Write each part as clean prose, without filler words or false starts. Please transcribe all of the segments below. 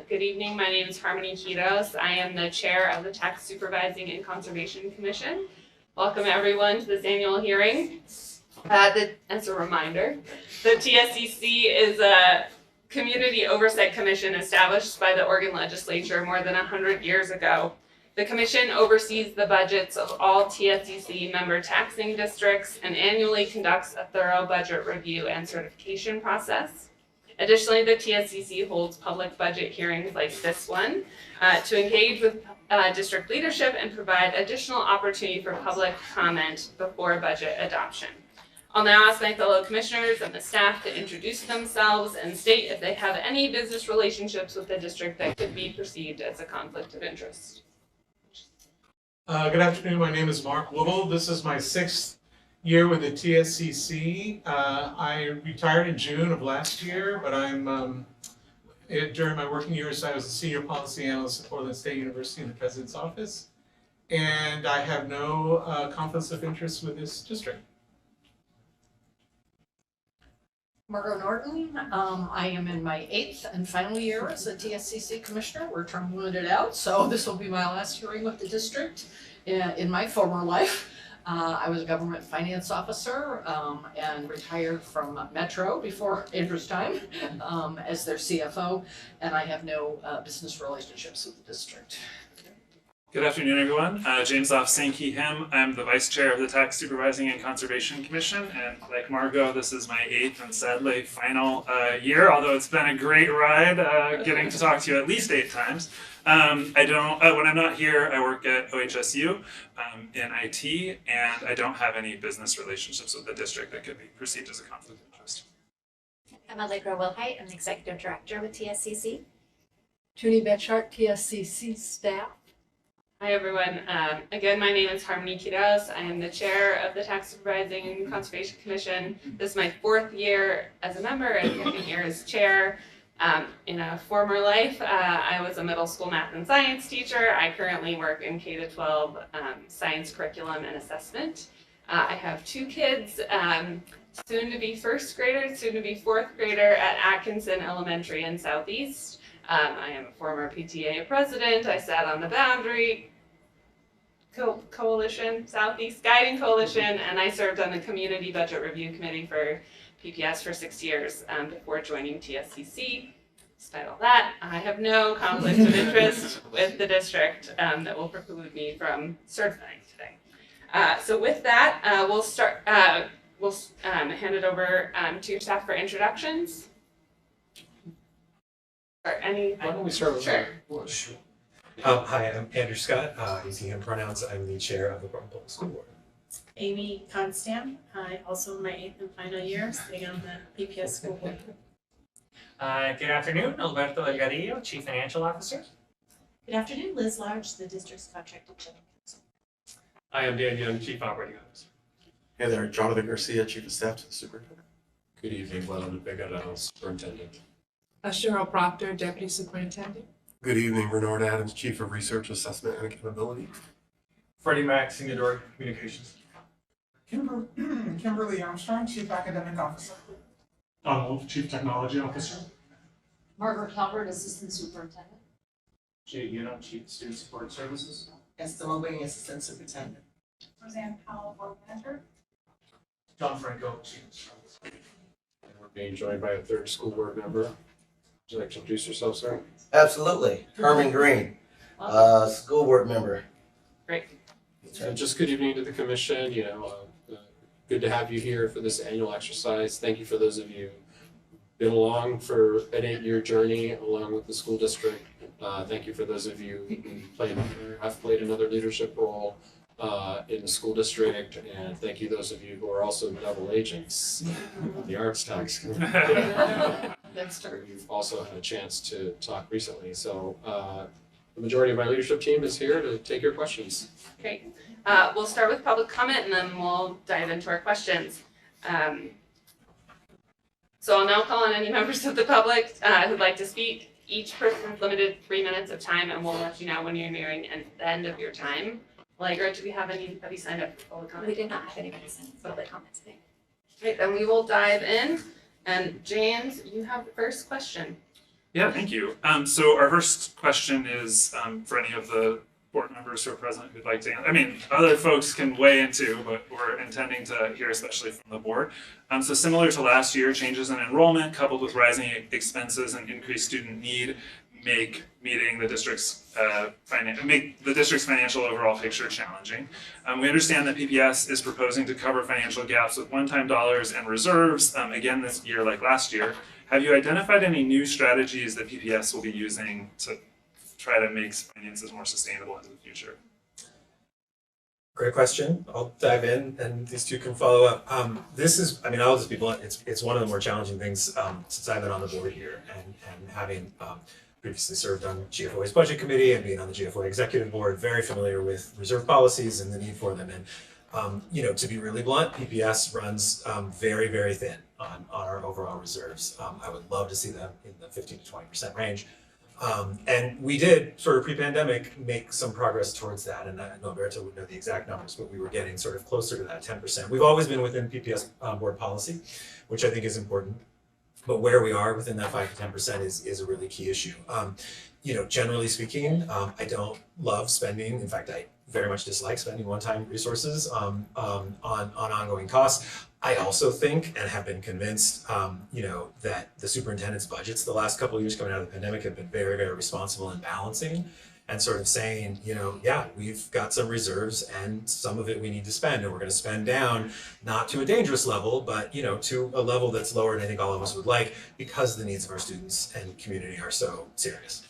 Good evening. My name is Harmony Quiros. I am the chair of the Tax Supervising and Conservation Commission. Welcome everyone to this annual hearing. As a reminder, the TSCC is a community oversight commission established by the Oregon legislature more than 100 years ago. The commission oversees the budgets of all TSCC member taxing districts and annually conducts a thorough budget review and certification process. Additionally, the TSCC holds public budget hearings like this one to engage with district leadership and provide additional opportunity for public comment before budget adoption. I'll now ask my fellow commissioners and the staff to introduce themselves and state if they have any business relationships with the district that could be perceived as a conflict of interest. Good afternoon. My name is Mark Woodall. This is my 6th year with the TSCC. I retired in June of last year, but during my working years, I was a senior policy analyst at Portland State University in the president's office, and I have no conflicts of interest with this district. Margot Norton, I am in my 8th and final year as a TSCC commissioner. We're term limited out, so this will be my last hearing with the district. In my former life, I was a government finance officer and retired from Metro before Andrew's time as their CFO, and I have no business relationships with the district. Good afternoon, everyone. James Sankey-Him. I'm the Vice Chair of the Tax Supervising and Conservation Commission, and like Margot, this is my 8th and sadly final year, although it's been a great ride getting to talk to you at least 8 times. When I'm not here, I work at OHSU in IT, and I don't have any business relationships with the district that could be perceived as a conflict of interest. I'm Allegra Wilhite. I'm the Executive Director with TSCC. Junie Betchart, TSCC staff. Hi everyone. Again, my name is Harmony Quiros. I am the chair of the Tax Supervising and Conservation Commission. This is my 4th year as a member and 2nd year as chair. In a former life, I was a middle school math and science teacher. I currently work in K-12 science curriculum and assessment. I have 2 kids, soon to be 1st graders, soon to be 4th grader at Atkinson Elementary in Southeast. I am a former PTA president. I sat on the Boundary Coalition, Southeast Guiding Coalition, and I served on the Community Budget Review Committee for PPS for 6 years before joining TSCC. Despite all that, I have no conflict of interest with the district that will preclude me from certifying today. So with that, we'll start. We'll hand it over to your staff for introductions. Why don't we start with Sure. Bush? Hi, I'm Andrew Scott. Using him pronouns, I'm the chair of the Portland Public School Board. Amy Constam, also in my 8th and final year, sitting on the PPS school board. Good afternoon, Alberto Delgadillo, Chief Financial Officer. Good afternoon, Liz Large, the district's contracted general counsel. I am Dan Young, Chief Operating Officer. Hey there, Jonathan Garcia, Chief of Staff to the Superintendent. Good evening, Glenn Bigotto, Superintendent. Cheryl Proctor, Deputy Superintendent. Good evening, Renard Adams, Chief of Research, Assessment, and Accountability. Freddie Mack, Senior Director of Communications. Kimberly Armstrong, Chief Academic Officer. Don Wolf, Chief Technology Officer. Margaret Calvert, Assistant Superintendent. Jay Uno, Chief Student Support Services. Esther Mulvaney, Assistant Superintendent. Roseanne Powell, board manager. John Franco, Chief Services. And we're being joined by a 3rd school board member. Would you like to introduce yourself, sir? Absolutely. Herman Green, school board member. Great. So just good evening to the commission. Good to have you here for this annual exercise. Thank you for those of you who've been along for an 8-year journey along with the school district. Thank you for those of you who have played another leadership role in the school district, and thank you those of you who are also double agents on the arts tax. That's true. You've also had a chance to talk recently. So the majority of my leadership team is here to take your questions. Great. We'll start with public comment and then we'll dive into our questions. So I'll now call on any members of the public who'd like to speak. Each person is limited to 3 minutes of time, and we'll let you know when you're nearing the end of your time. Allegra, do we have anybody signed up for public comment? We did not have anybody send public comment today. Great, then we will dive in. And James, you have the first question. Yeah, thank you. So our first question is for any of the board members who are present who'd like to, other folks can weigh in too, but we're intending to hear especially from the board. So similar to last year, changes in enrollment coupled with rising expenses and increased student need make meeting the district's financial overall picture challenging. We understand that PPS is proposing to cover financial gaps with one-time dollars and reserves again this year like last year. Have you identified any new strategies that PPS will be using to try to make finances more sustainable into the future? Great question. I'll dive in and these two can follow up. This is, I'll just be blunt, it's one of the more challenging things since I've been on the board here and having previously served on GFOA's budget committee and being on the GFOA executive board, very familiar with reserve policies and the need for them. And to be really blunt, PPS runs very, very thin on our overall reserves. I would love to see them in the 15 to 20% range. And we did sort of pre-pandemic make some progress towards that. And I know Alberto would know the exact numbers, but we were getting sort of closer to that 10%. We've always been within PPS board policy, which I think is important. But where we are within that 5 to 10% is a really key issue. Generally speaking, I don't love spending. In fact, I very much dislike spending one-time resources on ongoing costs. I also think and have been convinced, that the superintendent's budgets the last couple of years coming out of the pandemic have been very, very responsible in balancing and sort of saying, yeah, we've got some reserves and some of it we need to spend, and we're going to spend down, not to a dangerous level, but to a level that's lower than I think all of us would like, because the needs of our students and community are so serious.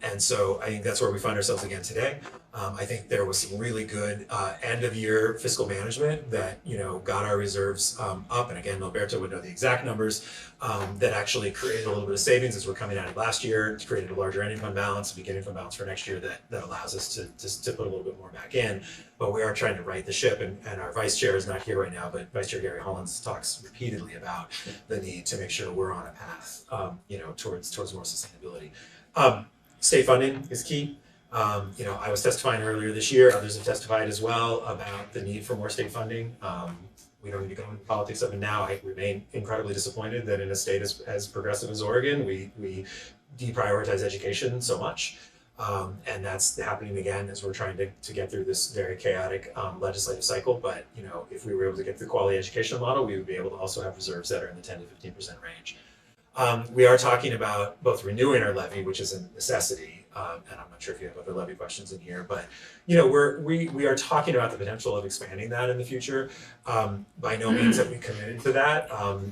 And so I think that's where we find ourselves again today. I think there was some really good end of year fiscal management that got our reserves up. And again, Alberto would know the exact numbers that actually created a little bit of savings as we're coming out of last year. It's created a larger ending fund balance, beginning fund balance for next year that allows us to put a little bit more back in. But we are trying to right the ship, and our vice chair is not here right now, but Vice Chair Gary Hollins talks repeatedly about the need to make sure we're on a path, towards more sustainability. State funding is key. I was testifying earlier this year, others have testified as well about the need for more state funding. We don't need to go into politics of it now. I remain incredibly disappointed that in a state as progressive as Oregon, we deprioritize education so much. And that's happening again as we're trying to get through this very chaotic legislative cycle. But if we were able to get the quality education model, we would be able to also have reserves that are in the 10 to 15% range. We are talking about both renewing our levy, which is a necessity, and I'm not sure if you have other levy questions in here, but we are talking about the potential of expanding that in the future. By no means have we committed to that.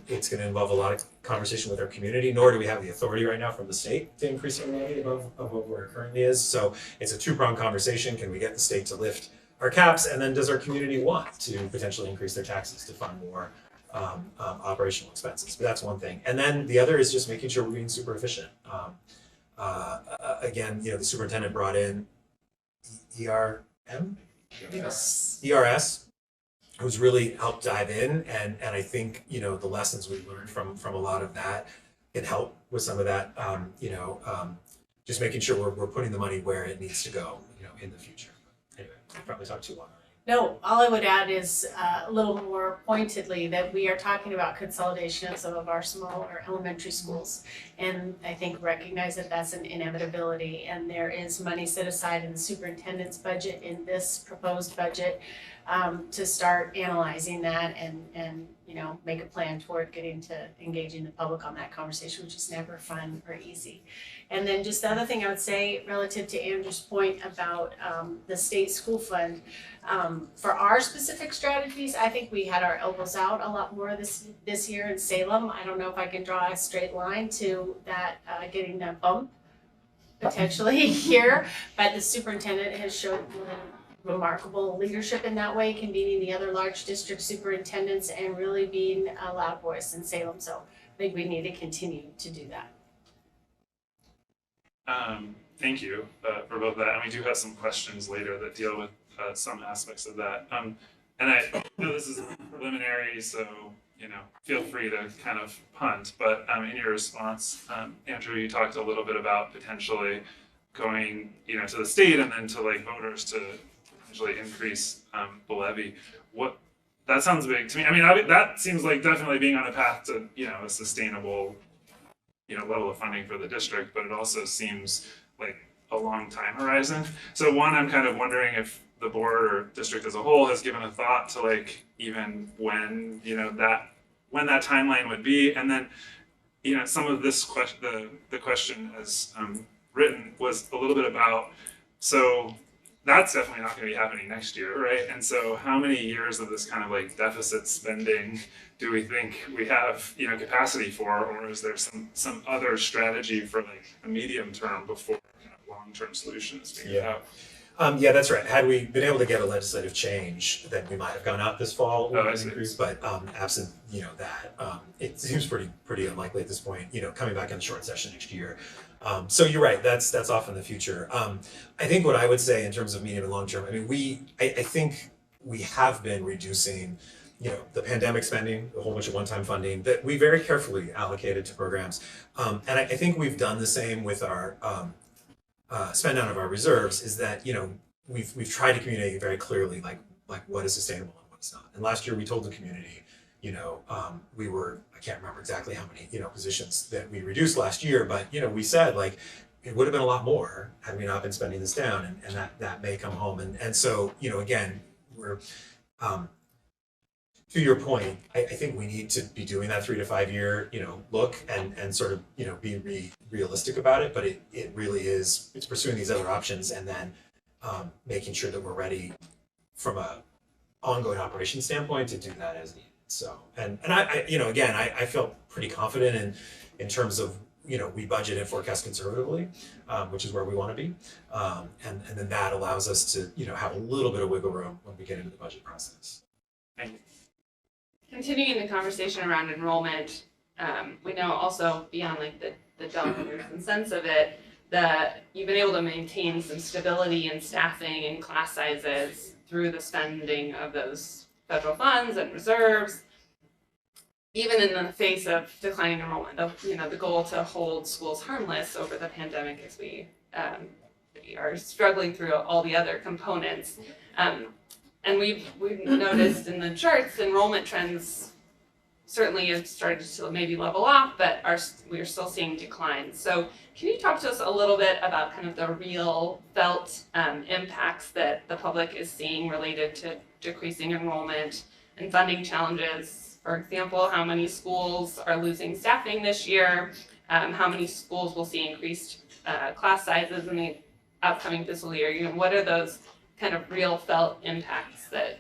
It's going to involve a lot of conversation with our community, nor do we have the authority right now from the state to increase our levy above where it currently is. So it's a two-pronged conversation. Can we get the state to lift our caps, and then does our community want to potentially increase their taxes to fund more operational expenses? But that's one thing. And then the other is just making sure we're being super efficient. Again, the superintendent brought in ERS, who's really helped dive in, and I think the lessons we've learned from a lot of that can help with some of that. Just making sure we're putting the money where it needs to go, in the future. Anyway, I probably talked too long. No, all I would add is a little more pointedly that we are talking about consolidation of some of our smaller elementary schools. And I think recognize that that's an inevitability, and there is money set aside in the superintendent's budget, in this proposed budget, to start analyzing that and make a plan toward getting to engaging the public on that conversation, which is never fun or easy. And then just the other thing I would say relative to Andrew's point about the state school fund, for our specific strategies, I think we had our elbows out a lot more this year in Salem. I don't know if I can draw a straight line to that getting that bump potentially here, but the superintendent has shown remarkable leadership in that way, convening the other large district superintendents and really being a loud voice in Salem. So I think we need to continue to do that. Thank you for both of that. And we do have some questions later that deal with some aspects of that. And I know this is preliminary, so feel free to kind of punt. But in your response, Andrew, you talked a little bit about potentially going, to the state and then to voters to potentially increase the levy. That sounds big to me. That seems like definitely being on a path to a sustainable level of funding for the district, but it also seems like a long time horizon. So one, I'm kind of wondering if the board or district as a whole has given a thought to like even when when that timeline would be, and then some of this question, the question as written was a little bit about, so that's definitely not going to be happening next year, right? And so how many years of this kind of like deficit spending do we think we have capacity for, or is there some other strategy for like a medium term before long-term solution is figured out? Yeah, that's right. Had we been able to get a legislative change, then we might have gone out this fall with an increase. But absent, that, it seems pretty unlikely at this point. Coming back in the short session next year. So you're right. That's off in the future. I think what I would say in terms of medium and long term. I mean, I think we have been reducing, the pandemic spending, a whole bunch of one-time funding that we very carefully allocated to programs, and I think we've done the same with our. Spend out of our reserves is that we've tried to communicate very clearly like what is sustainable and what is not. And last year we told the community, we were, I can't remember exactly how many positions that we reduced last year, but we said like it would have been a lot more had we not been spending this down, and that may come home. And so again we're to your point, I think we need to be doing that 3 to 5 year, look and sort of, be realistic about it. But it really is, it's pursuing these other options and then making sure that we're ready from a ongoing operation standpoint to do that as needed. So, and I again, I felt pretty confident in terms of, we budget and forecast conservatively, which is where we want to be. And then that allows us to, have a little bit of wiggle room when we get into the budget process. Thank you. Continuing the conversation around enrollment, we know also beyond like the dollars and cents of it, that you've been able to maintain some stability in staffing and class sizes through the spending of those federal funds and reserves, even in the face of declining enrollment. The goal to hold schools harmless over the pandemic as we are struggling through all the other components. And we've noticed in the charts, enrollment trends certainly have started to maybe level off, but we're still seeing declines. So can you talk to us a little bit about kind of the real felt impacts that the public is seeing related to decreasing enrollment and funding challenges? For example, how many schools are losing staffing this year? How many schools will see increased class sizes in the upcoming fiscal year? What are those kind of real felt impacts that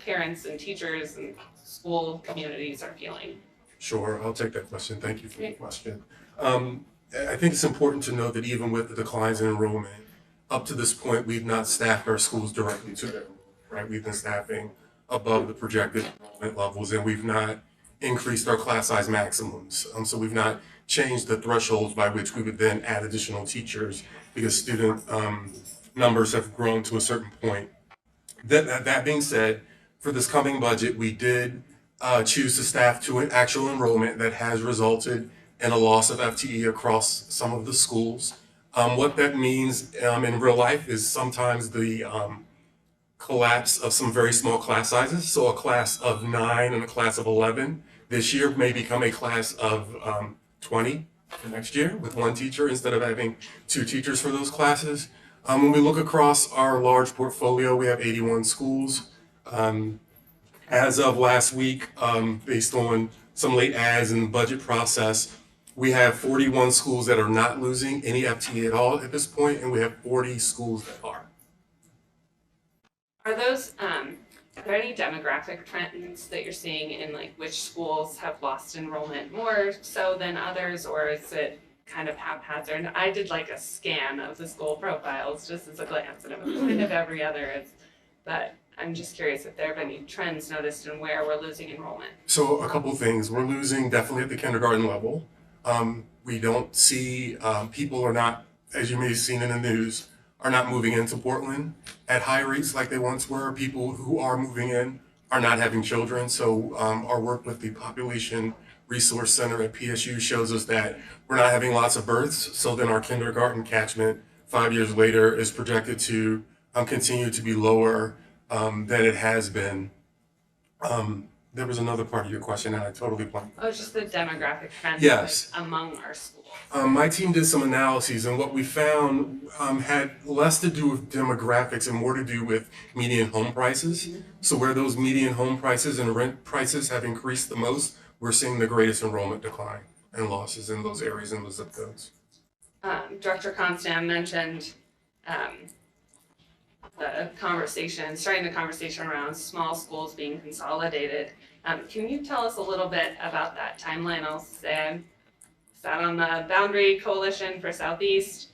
parents and teachers and school communities are feeling? Sure, I'll take that question. Thank you for the question. I think it's important to note that even with the declines in enrollment, up to this point, we've not staffed our schools directly to their enrollment, right? We've been staffing above the projected enrollment levels, and we've not increased our class size maximums. So we've not changed the thresholds by which we would then add additional teachers because student numbers have grown to a certain point. That being said, for this coming budget, we did choose to staff to an actual enrollment that has resulted in a loss of FTE across some of the schools. What that means in real life is sometimes the collapse of some very small class sizes. So a class of 9 and a class of 11 this year may become a class of 20 for next year with 1 teacher instead of having 2 teachers for those classes. When we look across our large portfolio, we have 81 schools. As of last week, based on some late adds in the budget process, we have 41 schools that are not losing any FTE at all at this point, and we have 40 schools that are. Are there any demographic trends that you're seeing in like which schools have lost enrollment more so than others, or is it kind of haphazard? I did like a scan of the school profiles just as a glance, and it was kind of every other. But I'm just curious if there have been any trends noticed in where we're losing enrollment. So a couple things. We're losing definitely at the kindergarten level. We don't see people are not, as you may have seen in the news, are not moving into Portland at high rates like they once were. People who are moving in are not having children. So our work with the Population Resource Center at PSU shows us that we're not having lots of births. So then our kindergarten catchment 5 years later is projected to continue to be lower than it has been. There was another part of your question and I totally blanked. Oh, just the demographic trends yes. among our schools. My team did some analyses, and what we found had less to do with demographics and more to do with median home prices. So where those median home prices and rent prices have increased the most, we're seeing the greatest enrollment decline and losses in those areas and those zip codes. Director Constam mentioned starting the conversation around small schools being consolidated. Can you tell us a little bit about that timeline? I'll say I sat on the Boundary Coalition for Southeast,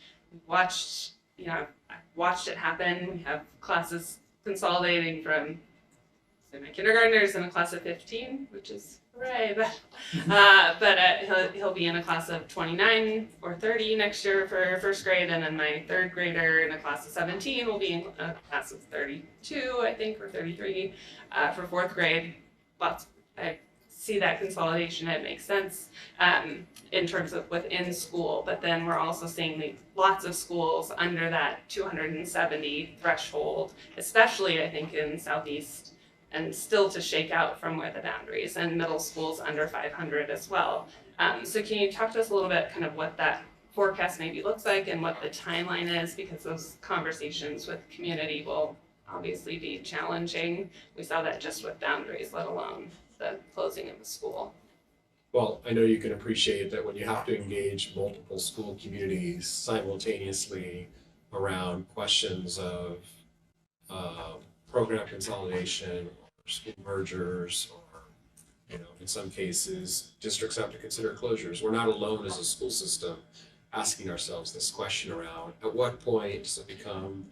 watched it happen. We have classes consolidating from my kindergartners in a class of 15, which is hooray, but he'll be in a class of 29 or 30 next year for first grade, and then my third grader in a class of 17 will be in a class of 32, I think, or 33 for fourth grade. I see that consolidation, it makes sense in terms of within school, but then we're also seeing lots of schools under that 270 threshold, especially I think in Southeast, and still to shake out from where the boundaries, and middle schools under 500 as well. So can you talk to us a little bit kind of what that forecast maybe looks like and what the timeline is, because those conversations with community will obviously be challenging. We saw that just with boundaries, let alone the closing of the school. Well, I know you can appreciate that when you have to engage multiple school communities simultaneously around questions of program consolidation, or school mergers, or in some cases, districts have to consider closures. We're not alone as a school system asking ourselves this question around at what point does it become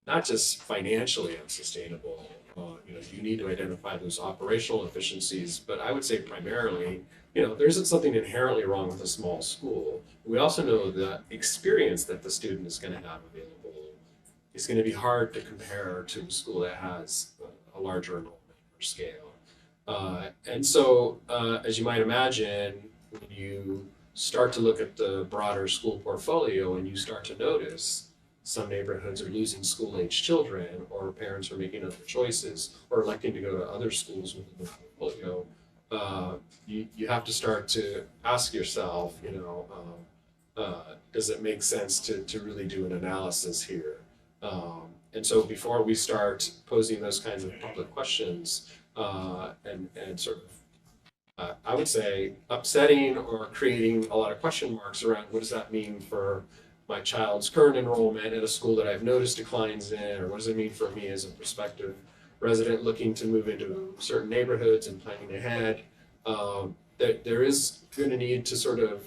not just financially unsustainable. You need to identify those operational efficiencies, but I would say primarily, there isn't something inherently wrong with a small school. We also know the experience that the student is going to have available is going to be hard to compare to a school that has a larger enrollment or scale. And so, as you might imagine, when you start to look at the broader school portfolio and you start to notice some neighborhoods are losing school-age children, or parents are making other choices, or electing to go to other schools within the portfolio, you have to start to ask yourself, does it make sense to really do an analysis here? And so before we start posing those kinds of public questions, and sort of, I would say, upsetting or creating a lot of question marks around what does that mean for my child's current enrollment at a school that I've noticed declines in, or what does it mean for me as a prospective resident looking to move into certain neighborhoods and planning ahead. There is going to need to sort of,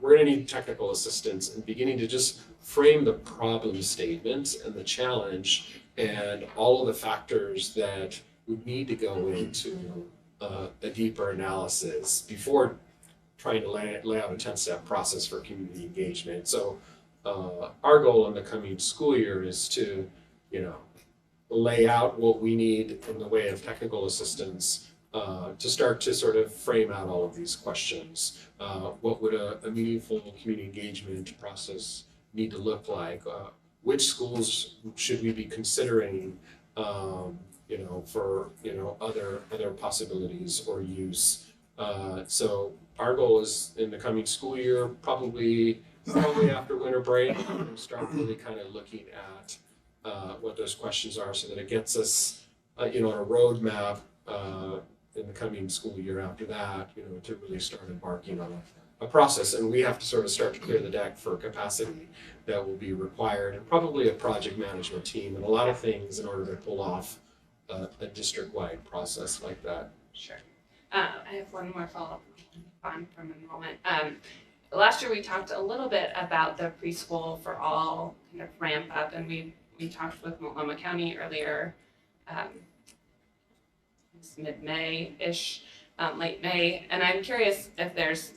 we're going to need technical assistance in beginning to just frame the problem statement and the challenge and all of the factors that would need to go into a deeper analysis before trying to lay out a 10-step process for community engagement. So our goal in the coming school year is to, lay out what we need in the way of technical assistance to start to sort of frame out all of these questions. What would a meaningful community engagement process need to look like? Which schools should we be considering, for other possibilities or use? So our goal is in the coming school year, probably after winter break, we'll start really kind of looking at what those questions are, so that it gets us, on a roadmap in the coming school year after that, to really start embarking on a process. And we have to sort of start to clear the deck for capacity that will be required, and probably a project management team and a lot of things in order to pull off a district-wide process like that. Sure. I have one more follow-up on from enrollment. Last year we talked a little bit about the preschool for all kind of ramp up, and we talked with Multnomah County earlier, mid-May-ish, late May, and I'm curious if there's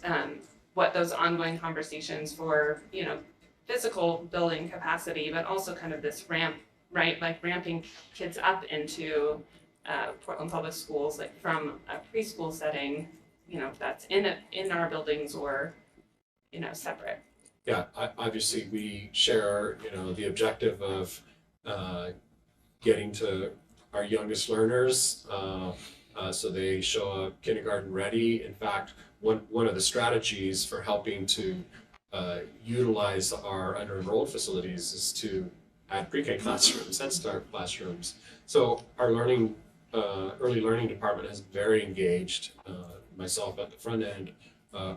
what those ongoing conversations for, physical building capacity, but also kind of this ramp, right, like ramping kids up into Portland Public Schools, like from a preschool setting, if that's in our buildings or, separate. Yeah, obviously we share, the objective of getting to our youngest learners So they show up kindergarten ready. In fact, one of the strategies for helping to utilize our under-enrolled facilities is to add pre-K classrooms, Head Start classrooms. So our early learning department has been very engaged, myself at the front end,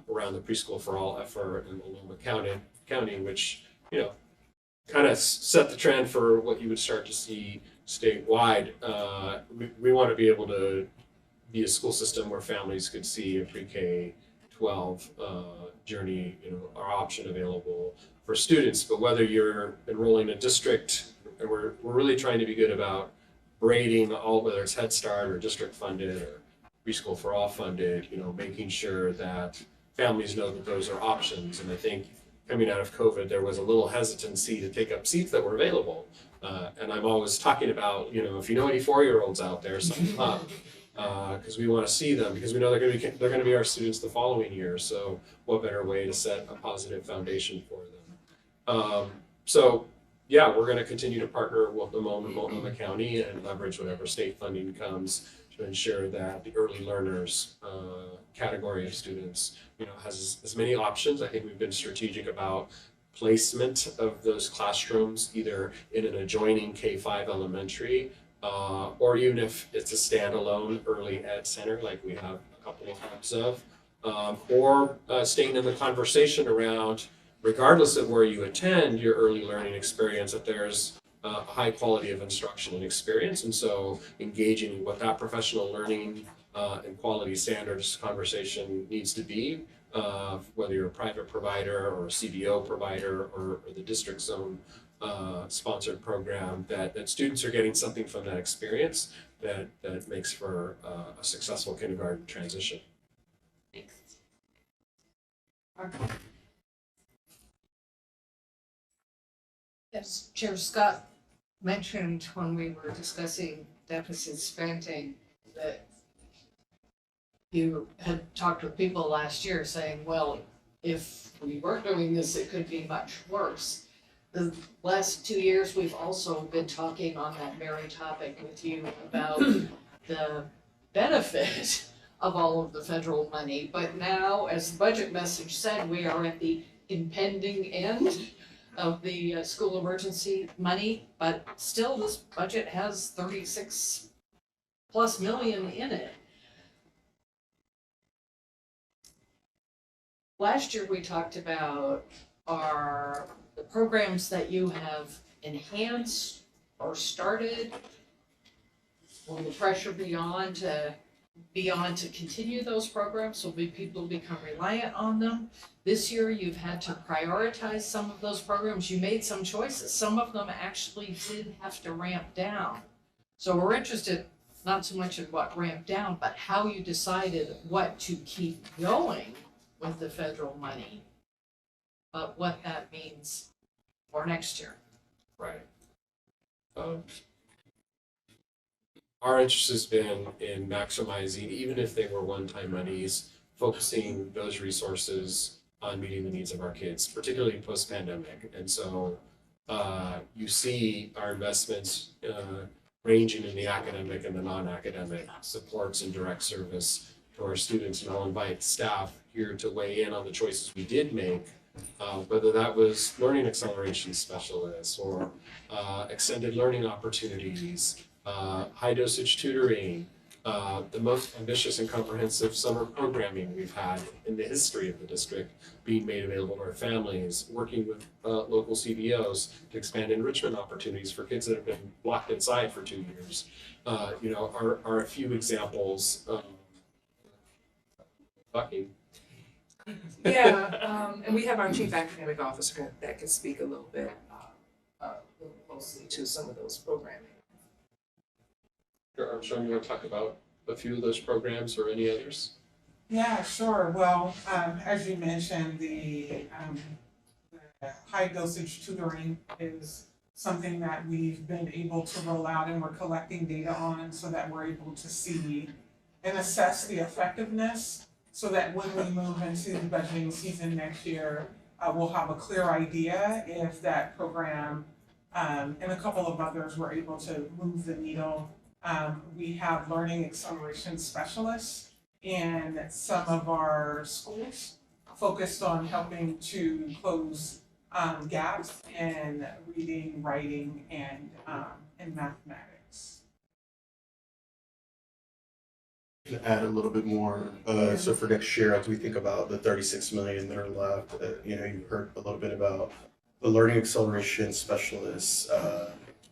around the Preschool for All effort in Multnomah County, which, kind of set the trend for what you would start to see statewide. We want to be able to be a school system where families could see a pre-K 12 journey, our option available for students. But whether you're enrolling a district, and we're really trying to be good about grading whether it's Head Start or district funded or Preschool for All funded, making sure that families know that those are options. And I think coming out of COVID, there was a little hesitancy to take up seats that were available. And I'm always talking about, if you know any 4-year-olds out there, sign them up. Because we want to see them, because we know they're going to be our students the following year. So what better way to set a positive foundation for them? So yeah, we're going to continue to partner with the Multnomah County and leverage whatever state funding comes to ensure that the early learners category of students, has as many options. I think we've been strategic about placement of those classrooms, either in an adjoining K-5 elementary, or even if it's a standalone early ed center, like we have a couple of hubs of, or staying in the conversation around, regardless of where you attend your early learning experience, that there's a high quality of instruction and experience. And so engaging in what that professional learning and quality standards conversation needs to be, whether you're a private provider or a CBO provider or the district zone sponsored program, that students are getting something from that experience that makes for a successful kindergarten transition. Thanks. As Chair Scott mentioned when we were discussing deficit spending, that you had talked with people last year saying, well, if we weren't doing this, it could be much worse. The last 2 years, we've also been talking on that very topic with you about the benefit of all of the federal money. But now, as the budget message said, we are at the impending end of the school emergency money, but still this budget has 36+ million in it. Last year we talked about the programs that you have enhanced or started. Will the pressure be on to continue those programs? Will people become reliant on them? This year you've had to prioritize some of those programs. You made some choices. Some of them actually did have to ramp down. So we're interested not so much in what ramped down, but how you decided what to keep going with the federal money, but what that means for next year. Right. Our interest has been in maximizing, even if they were one-time monies, focusing those resources on meeting the needs of our kids, particularly post-pandemic. And so you see our investments ranging in the academic and the non-academic supports and direct service to our students. And I'll invite staff here to weigh in on the choices we did make, whether that was learning acceleration specialists or extended learning opportunities, high dosage tutoring, the most ambitious and comprehensive summer programming we've had in the history of the district being made available to our families, working with local CBOs to expand enrichment opportunities for kids that have been locked inside for 2 years, are a few examples. Bucky. Yeah, and we have our chief academic officer that can speak a little bit closely to some of those programming. I'm sure you want to talk about a few of those programs or any others. Yeah, sure. Well, as you mentioned, the high dosage tutoring is something that we've been able to roll out and we're collecting data on so that we're able to see and assess the effectiveness so that when we move into the budgeting season next year, we'll have a clear idea if that program and a couple of others were able to move the needle We have learning acceleration specialists in some of our schools focused on helping to close gaps in reading, writing, and mathematics. To add a little bit more, so for next year, as we think about the 36 million that are left, you heard a little bit about the learning acceleration specialists,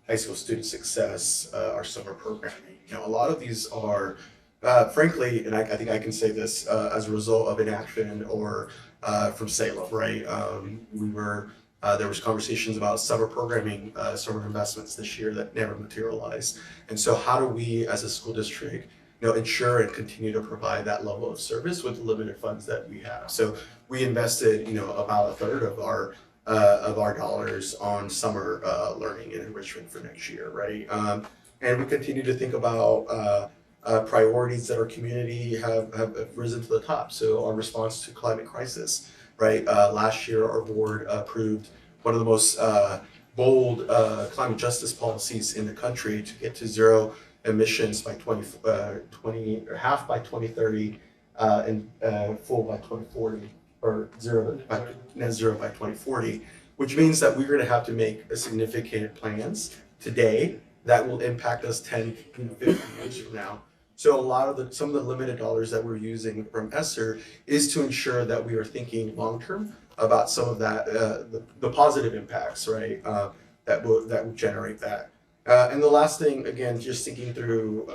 high school student success, our summer programming. A lot of these are, frankly, and I think I can say this as a result of inaction or from Salem, right? There was conversations about summer programming, summer investments this year that never materialized. And so how do we as a school district ensure and continue to provide that level of service with the limited funds that we have? So we invested, about a third of our dollars on summer learning and enrichment for next year, right? And we continue to think about priorities that our community have risen to the top. So our response to climate crisis, right? Last year, our board approved one of the most bold climate justice policies in the country to get to zero emissions by half by 2030, and full by 2040, or net zero by 2040, which means that we're going to have to make significant plans today that will impact us 10, 15 years from now. So some of the limited dollars that we're using from ESSER is to ensure that we are thinking long term about some of that, the positive impacts, right? That will generate that. And the last thing, again, just thinking through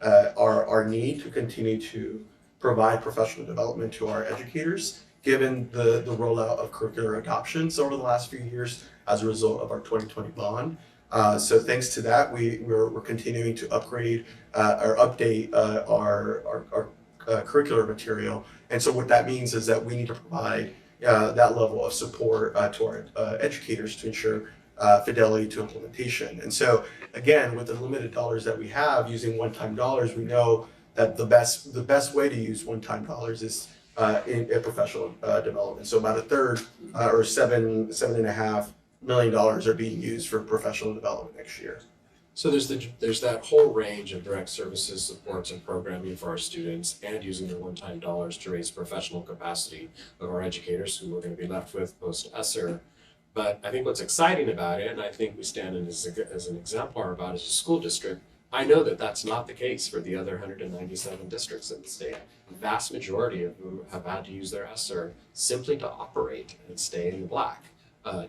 our need to continue to provide professional development to our educators, given the rollout of curricular adoptions over the last few years as a result of our 2020 bond. So thanks to that, we're continuing to upgrade or update our curricular material. And so what that means is that we need to provide that level of support to our educators to ensure fidelity to implementation. And so again, with the limited dollars that we have, using one-time dollars, we know that the best way to use one-time dollars is in professional development. So about a third, or $7.5 million are being used for professional development next year. So there's that whole range of direct services, supports, and programming for our students, and using the one-time dollars to raise professional capacity of our educators, who we're going to be left with post-ESSER. But I think what's exciting about it, and I think we stand in as an exemplar about as a school district, I know that that's not the case for the other 197 districts in the state. The vast majority of whom have had to use their ESSER simply to operate and stay in the black.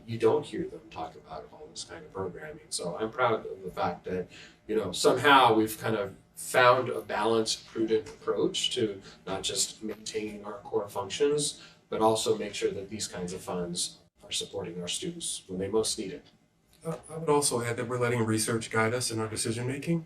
You don't hear them talk about all this kind of programming. So I'm proud of the fact that, somehow we've kind of found a balanced, prudent approach to not just maintaining our core functions, but also make sure that these kinds of funds are supporting our students when they most need it. I would also add that we're letting research guide us in our decision making.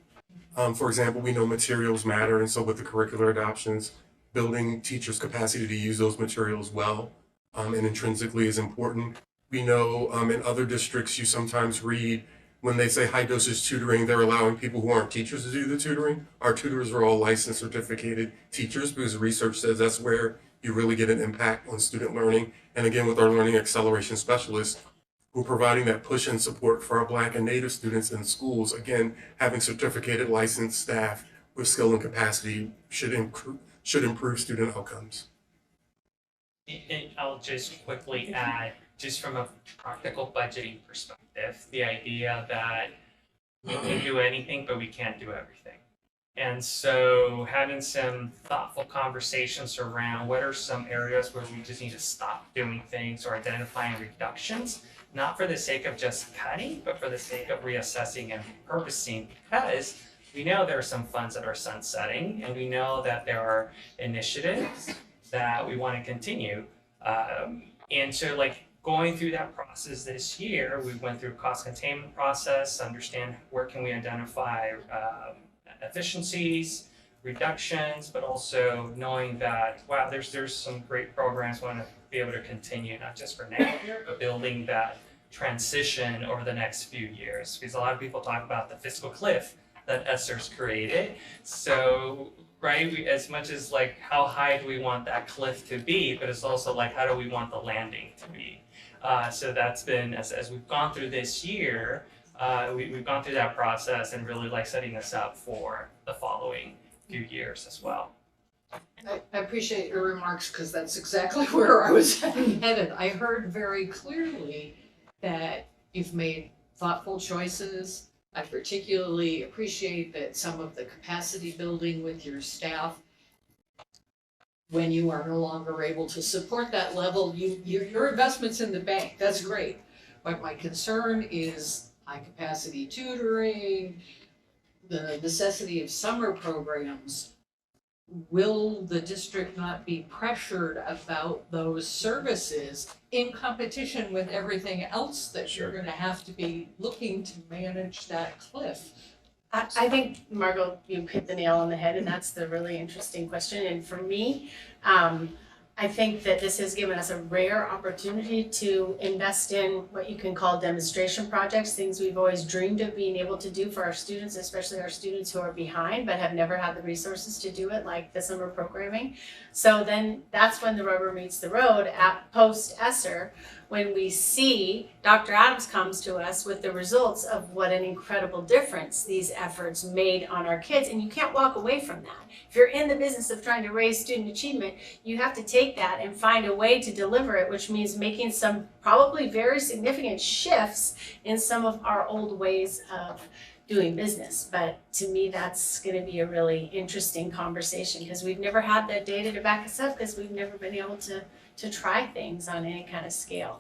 For example, we know materials matter, and so with the curricular adoptions, building teachers' capacity to use those materials well and intrinsically is important. We know in other districts, you sometimes read when they say high dosage tutoring, they're allowing people who aren't teachers to do the tutoring. Our tutors are all licensed, certificated teachers, because research says that's where you really get an impact on student learning. And again, with our learning acceleration specialists, we're providing that push and support for our Black and Native students in schools. Again, having certificated licensed staff with skill and capacity should improve student outcomes. And I'll just quickly add, just from a practical budgeting perspective, the idea that we can do anything, but we can't do everything. And so having some thoughtful conversations around what are some areas where we just need to stop doing things, or identifying reductions, not for the sake of just cutting, but for the sake of reassessing and repurposing, because we know there are some funds that are sunsetting, and we know that there are initiatives that we want to continue. And so going through that process this year, we went through a cost containment process, understand where can we identify efficiencies, reductions, but also knowing that, wow, there's some great programs we want to be able to continue, not just for next year, but building that transition over the next few years. Because a lot of people talk about the fiscal cliff that ESSER's created. So, right, as much as how high do we want that cliff to be, but it's also how do we want the landing to be? So that's been, as we've gone through this year, we've gone through that process and really like setting us up for the following few years as well. I appreciate your remarks because that's exactly where I was headed. I heard very clearly that you've made thoughtful choices. I particularly appreciate that some of the capacity building with your staff, when you are no longer able to support that level, your investment's in the bank, that's great. But my concern is high capacity tutoring, the necessity of summer programs. Will the district not be pressured about those services in competition with everything else that you're gonna have to be looking to manage that cliff? I think, Margot, you hit the nail on the head, and that's the really interesting question. And for me, I think that this has given us a rare opportunity to invest in what you can call demonstration projects, things we've always dreamed of being able to do for our students, especially our students who are behind but have never had the resources to do it, like the summer programming. So then that's when the rubber meets the road at post-ESSER, when we see Dr. Adams comes to us with the results of what an incredible difference these efforts made on our kids. And you can't walk away from that. If you're in the business of trying to raise student achievement, you have to take that and find a way to deliver it, which means making some probably very significant shifts in some of our old ways of doing business. But to me, that's going to be a really interesting conversation because we've never had the data to back us up because we've never been able to try things on any kind of scale.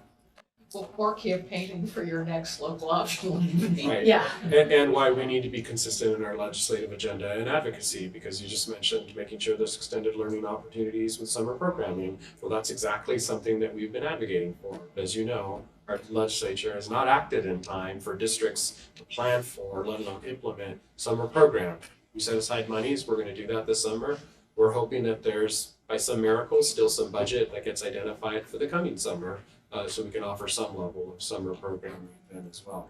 Well, more campaigning for your next local option. Right. Yeah. And why we need to be consistent in our legislative agenda and advocacy, because you just mentioned making sure there's extended learning opportunities with summer programming. Well, that's exactly something that we've been advocating for. As you know, our legislature has not acted in time for districts to plan for, let alone implement, summer program. We set aside monies, we're gonna do that this summer. We're hoping that there's, by some miracle, still some budget that gets identified for the coming summer, so we can offer some level of summer programming then as well.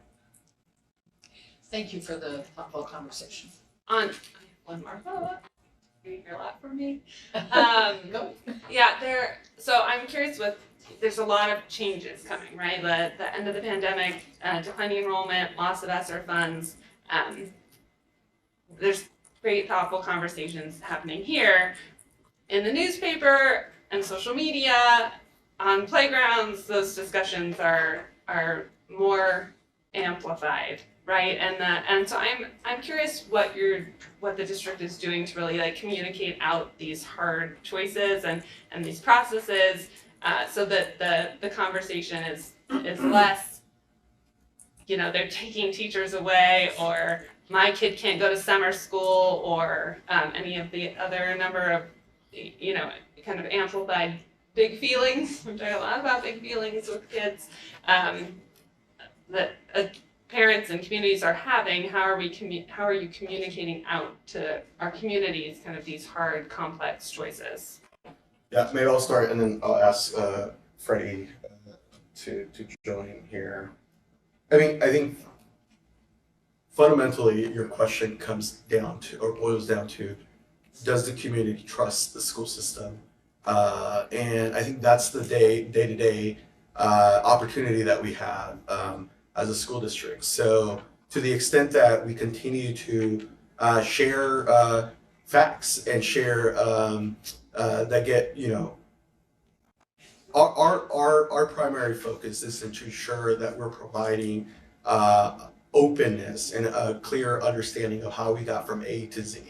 Thank you for the thoughtful conversation. On one more follow-up. You hear a lot from me. Go. Yeah, so I'm curious there's a lot of changes coming, right? The end of the pandemic, declining enrollment, loss of ESSER funds. There's great thoughtful conversations happening here in the newspaper and social media, on playgrounds. Those discussions are more amplified, right? And so I'm curious what the district is doing to really like communicate out these hard choices and these processes, so that the conversation is less, they're taking teachers away, or my kid can't go to summer school, or any of the other number of kind of amplified big feelings. We talk a lot about big feelings with kids that parents and communities are having. How are you communicating out to our communities kind of these hard, complex choices? Yeah, maybe I'll start and then I'll ask Freddie to join here. I think fundamentally your question comes down to, or boils down to, does the community trust the school system? And I think that's the day-to-day opportunity that we have as a school district. So to the extent that we continue to share facts and share that get, our primary focus is to ensure that we're providing openness and a clear understanding of how we got from A to Z,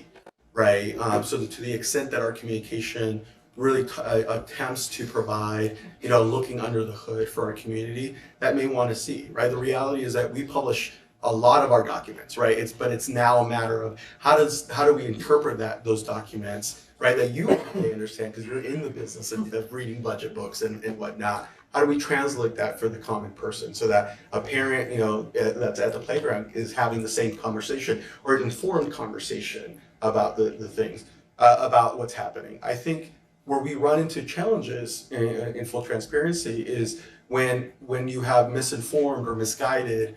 right? So that to the extent that our communication really attempts to provide, looking under the hood for our community that may want to see, right? The reality is that we publish a lot of our documents, right? But it's now a matter of how do we interpret those documents, right? That you may understand because you're in the business of reading budget books and whatnot. How do we translate that for the common person so that a parent, that's at the playground is having the same conversation or an informed conversation about the things, about what's happening? I think where we run into challenges in full transparency is when you have misinformed or misguided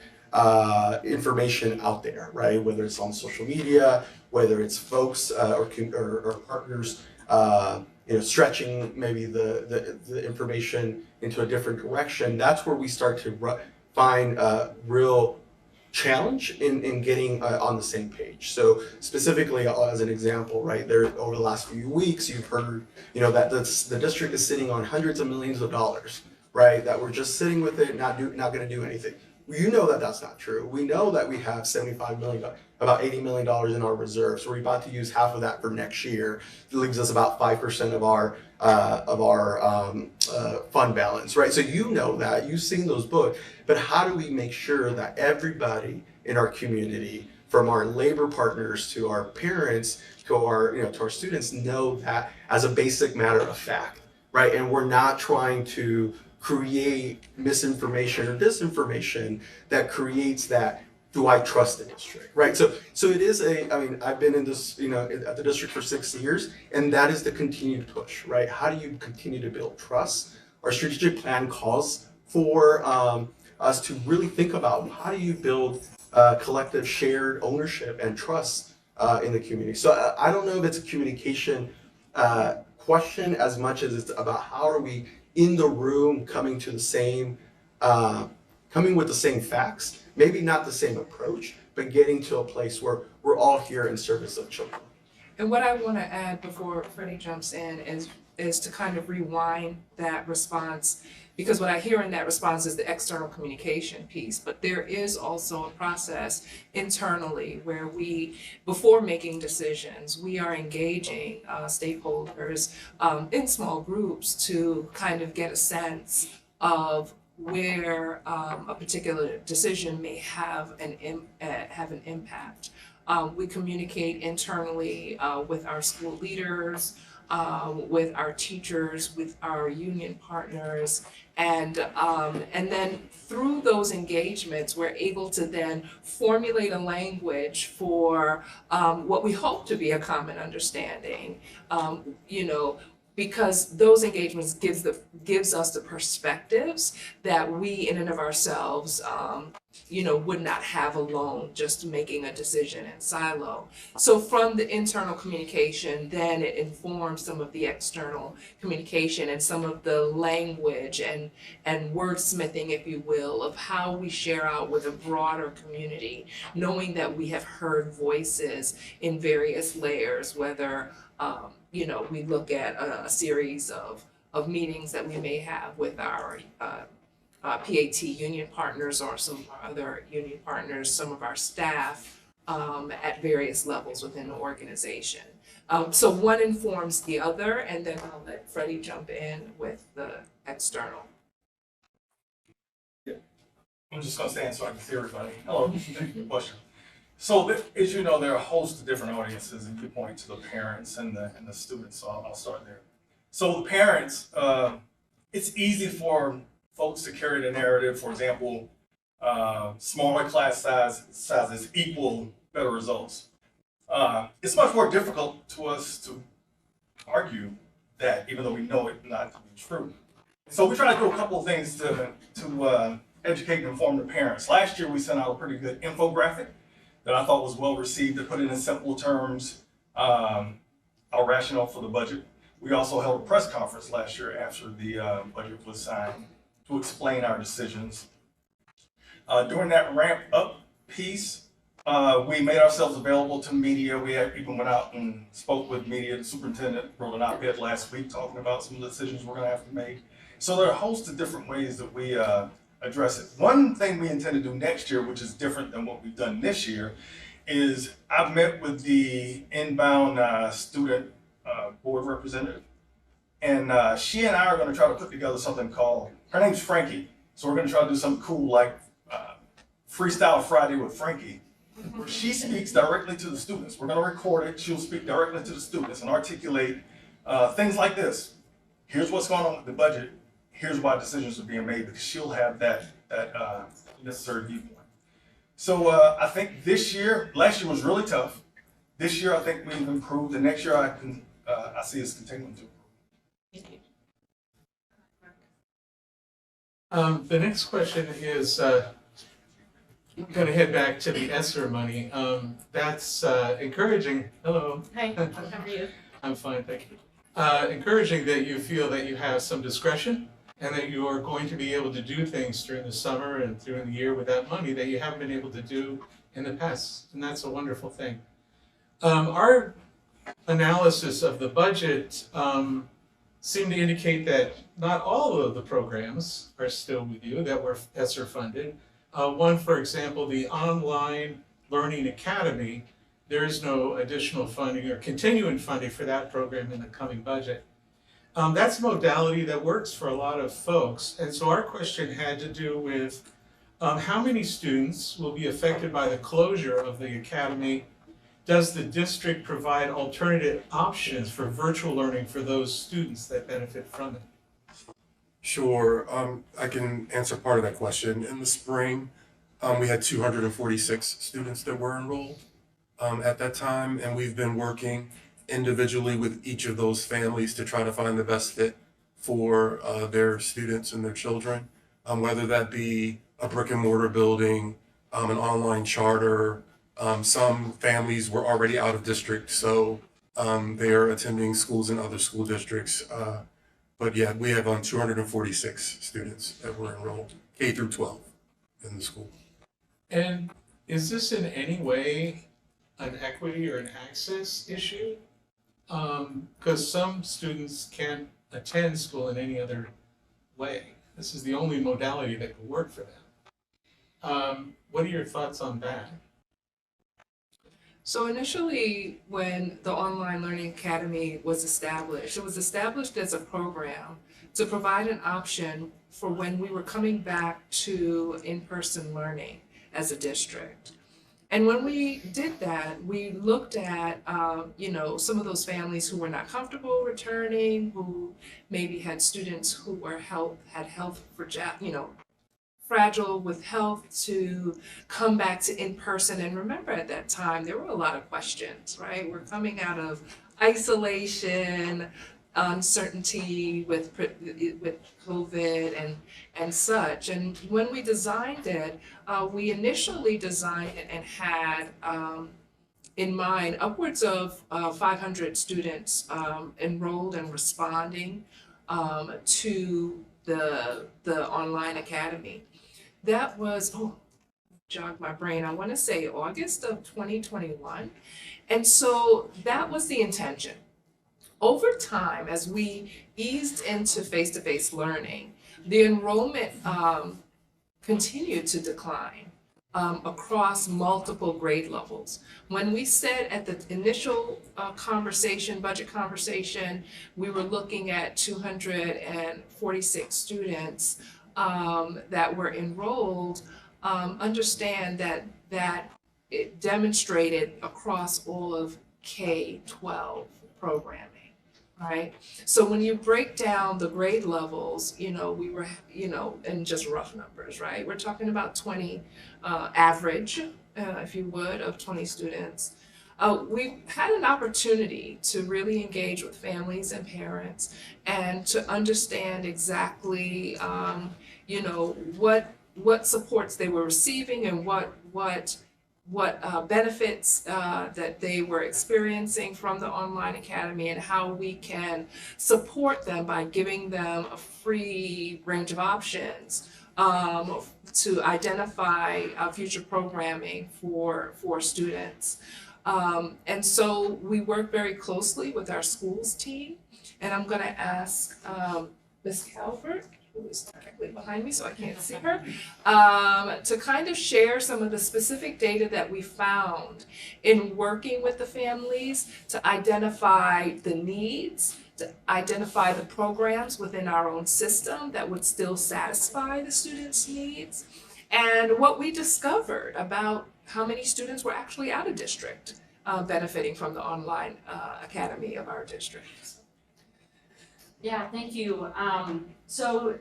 information out there, right? Whether it's on social media, whether it's folks or partners, stretching maybe the information into a different direction. That's where we start to find real challenge in getting on the same page. So specifically, as an example, right there, over the last few weeks, you've heard, that the district is sitting on hundreds of millions of dollars, right? That we're just sitting with it, not going to do anything. You know that that's not true. We know that we have $75 million, about $80 million in our reserves. So we're about to use half of that for next year. It leaves us about 5% of our fund balance, right? So you know that, you've seen those books, but how do we make sure that everybody in our community, from our labor partners to our parents to our students, know that as a basic matter of fact, right? And we're not trying to create misinformation or disinformation that creates that, do I trust the district, right? So it is I've been in this, at the district for 6 years, and that is the continued push, right? How do you continue to build trust? Our strategic plan calls for us to really think about, how do you build collective shared ownership and trust in the community? So I don't know if it's a communication question as much as it's about how are we in the room coming with the same facts, maybe not the same approach, but getting to a place where we're all here in service of children. And what I want to add before Freddie jumps in is to kind of rewind that response, because what I hear in that response is the external communication piece, but there is also a process internally where we, before making decisions, we are engaging stakeholders in small groups to kind of get a sense of where a particular decision may have an impact. We communicate internally with our school leaders, with our teachers, with our union partners, and then through those engagements, we're able to then formulate a language for what we hope to be a common understanding. Because those engagements gives us the perspectives that we in and of ourselves would not have alone, just making a decision in silo. So from the internal communication, then it informs some of the external communication and some of the language and wordsmithing, if you will, of how we share out with a broader community, knowing that we have heard voices in various layers, whether we look at a series of meetings that we may have with our PAT union partners or some of our other union partners, some of our staff at various levels within the organization. So one informs the other, and then I'll let Freddie jump in with the external. I'm just going to stand so I can see everybody. Hello, thank you for the question. So as you know, there are a host of different audiences, and you point to the parents and the students, so I'll start there. So the parents, it's easy for folks to carry the narrative, for example, smaller class sizes equal better results. It's much more difficult to us to argue that, even though we know it not to be true. So we try to do a couple of things to educate and inform the parents. Last year, we sent out a pretty good infographic that I thought was well received, to put it in simple terms, our rationale for the budget. We also held a press conference last year after the budget was signed to explain our decisions. During that ramp up piece, we made ourselves available to media. We even went out and spoke with media. The superintendent wrote an op-ed last week talking about some of the decisions we're gonna have to make. So there are a host of different ways that we address it. One thing we intend to do next year, which is different than what we've done this year, is I've met with the inbound student board representative, and she and I are going to try to put together something called, her name's Frankie, so we're going to try to do something cool like Freestyle Friday with Frankie, where she speaks directly to the students. We're going to record it. She'll speak directly to the students and articulate things like this. Here's what's going on with the budget. Here's why decisions are being made, because she'll have that necessary viewpoint. So I think this year, last year was really tough. This year I think we've improved, and next year I see us continuing to improve. The next question is, I'm going to head back to the ESSER money. That's encouraging. Hello. Hi, how are you? I'm fine, thank you. Encouraging that you feel that you have some discretion and that you are going to be able to do things during the summer and during the year with that money that you haven't been able to do in the past, and that's a wonderful thing. Our analysis of the budget seemed to indicate that not all of the programs are still with you that were ESSER funded. One, for example, the Online Learning Academy, there is no additional funding or continuing funding for that program in the coming budget. That's a modality that works for a lot of folks, and so our question had to do with how many students will be affected by the closure of the academy. Does the district provide alternative options for virtual learning for those students that benefit from it? Sure, I can answer part of that question. In the spring, we had 246 students that were enrolled at that time, and we've been working individually with each of those families to try to find the best fit for their students and their children, whether that be a brick and mortar building, an online charter. Some families were already out of district, so they are attending schools in other school districts. But yeah, we have 246 students that were enrolled, K through 12 in the school. And is this in any way an equity or an access issue? Because some students can't attend school in any other way. This is the only modality that could work for them. What are your thoughts on that? So initially, when the Online Learning Academy was established, it was established as a program to provide an option for when we were coming back to in-person learning as a district. And when we did that, we looked at, some of those families who were not comfortable returning, who maybe had students who were fragile with health to come back to in-person. And remember, at that time, there were a lot of questions, right? We're coming out of isolation, uncertainty with COVID and such. And when we designed it, we initially designed it and had in mind upwards of 500 students enrolled and responding to the online academy. That was, jog my brain, I want to say August of 2021. And so that was the intention. Over time, as we eased into face-to-face learning, the enrollment continued to decline across multiple grade levels. When we said at the initial budget conversation, we were looking at 246 students that were enrolled, understand that it demonstrated across all of K-12 programming, right? So when you break down the grade levels, we were, in just rough numbers, right? We're talking about 20 average, if you would, of 20 students. We had an opportunity to really engage with families and parents and to understand exactly, what supports they were receiving and what benefits that they were experiencing from the online academy, and how we can support them by giving them a free range of options to identify future programming for students. And so we work very closely with our schools team, and I'm going to ask Ms. Calvert, who is directly behind me so I can't see her, to kind of share some of the specific data that we found in working with the families to identify the needs, to identify the programs within our own system that would still satisfy the students' needs, and what we discovered about how many students were actually out of district benefiting from the online academy of our district. Yeah, thank you. So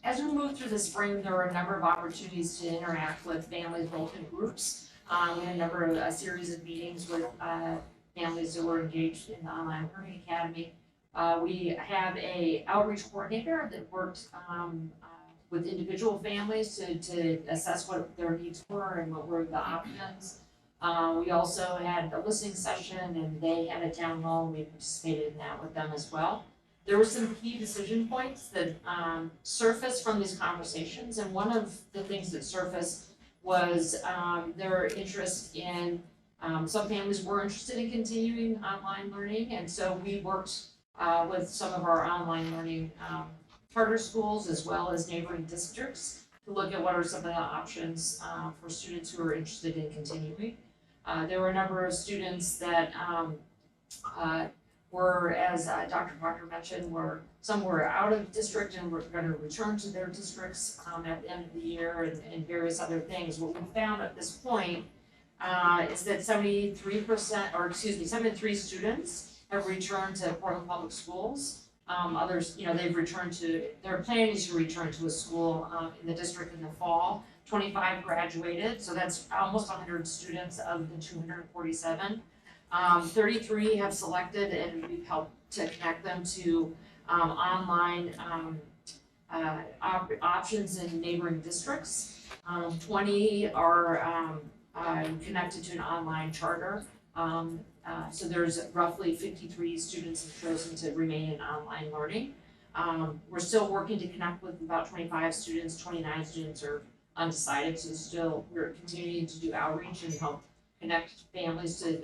as we moved through the spring, there were a number of opportunities to interact with families, both in groups. We had a series of meetings with families who were engaged in the Online Learning Academy. We have a outreach coordinator that worked with individual families to assess what their needs were and what were the options. We also had a listening session, and they had a town hall, and we participated in that with them as well. there were some key decision points that surfaced from these conversations, and one of the things that surfaced was their interest in, some families were interested in continuing online learning, and so we worked with some of our online learning charter schools as well as neighboring districts to look at what are some of the options for students who are interested in continuing. There were a number of students that were, as Dr. Proctor mentioned, some were out of district and were going to return to their districts at the end of the year and various other things. What we found at this point is that 73 students have returned to Portland Public Schools. Others, they're planning to return to a school in the district in the fall. 25 graduated, so that's almost 100 students of the 247. 33 have selected, and we've helped to connect them to online options in neighboring districts. 20 are connected to an online charter. So there's roughly 53 students have chosen to remain in online learning. We're still working to connect with about 25 students. 29 students are undecided, so we're continuing to do outreach and help connect families to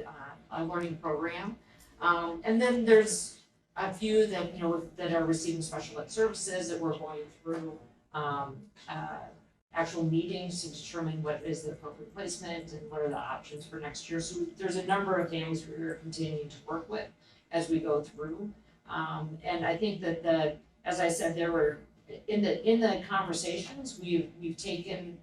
a learning program. And then there's a few that that are receiving special ed services that we're going through actual meetings to determine what is the appropriate placement and what are the options for next year. So there's a number of families we're continuing to work with as we go through. And I think that as I said, there were in the conversations we've taken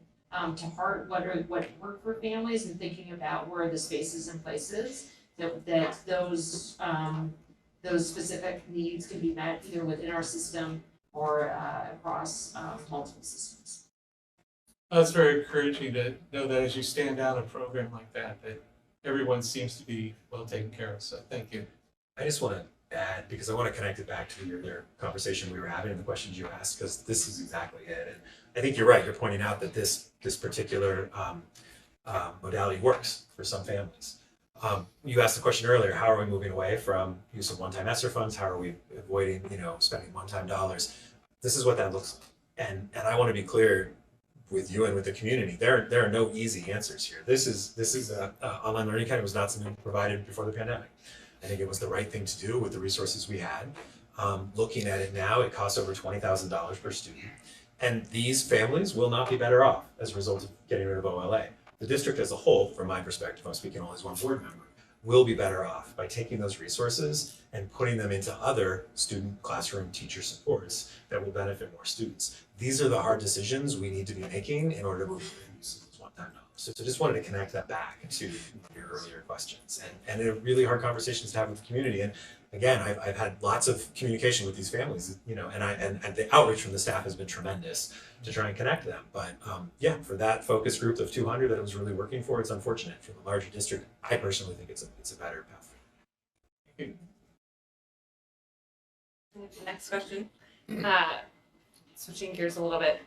to heart what work for families and thinking about where are the spaces and places that those specific needs can be met either within our system or across multiple systems. That's very encouraging to know that as you stand down a program like that everyone seems to be well taken care of. So thank you. I just want to add, because I want to connect it back to your conversation we were having and the questions you asked, because this is exactly it. And I think you're right. You're pointing out that this particular modality works for some families. You asked the question earlier, how are we moving away from use of one-time ESSER funds? How are we avoiding, spending one-time dollars? This is what that looks like. And I want to be clear with you and with the community. There are no easy answers here. This is online learning academy was not something provided before the pandemic. I think it was the right thing to do with the resources we had. Looking at it now, it costs over $20,000 per student. And these families will not be better off as a result of getting rid of OLA. The district as a whole, from my perspective, I'm speaking only as one board member, will be better off by taking those resources and putting them into other student classroom teacher supports that will benefit more students. These are the hard decisions we need to be making in order to move those one-time dollars. So just wanted to connect that back to your earlier questions and they're really hard conversations to have with the community. And again, I've had lots of communication with these families, and the outreach from the staff has been tremendous to try and connect them. But for that focus group of 200 that it was really working for, it's unfortunate. For the larger district, I personally think it's a better path. Next question. Switching gears a little bit.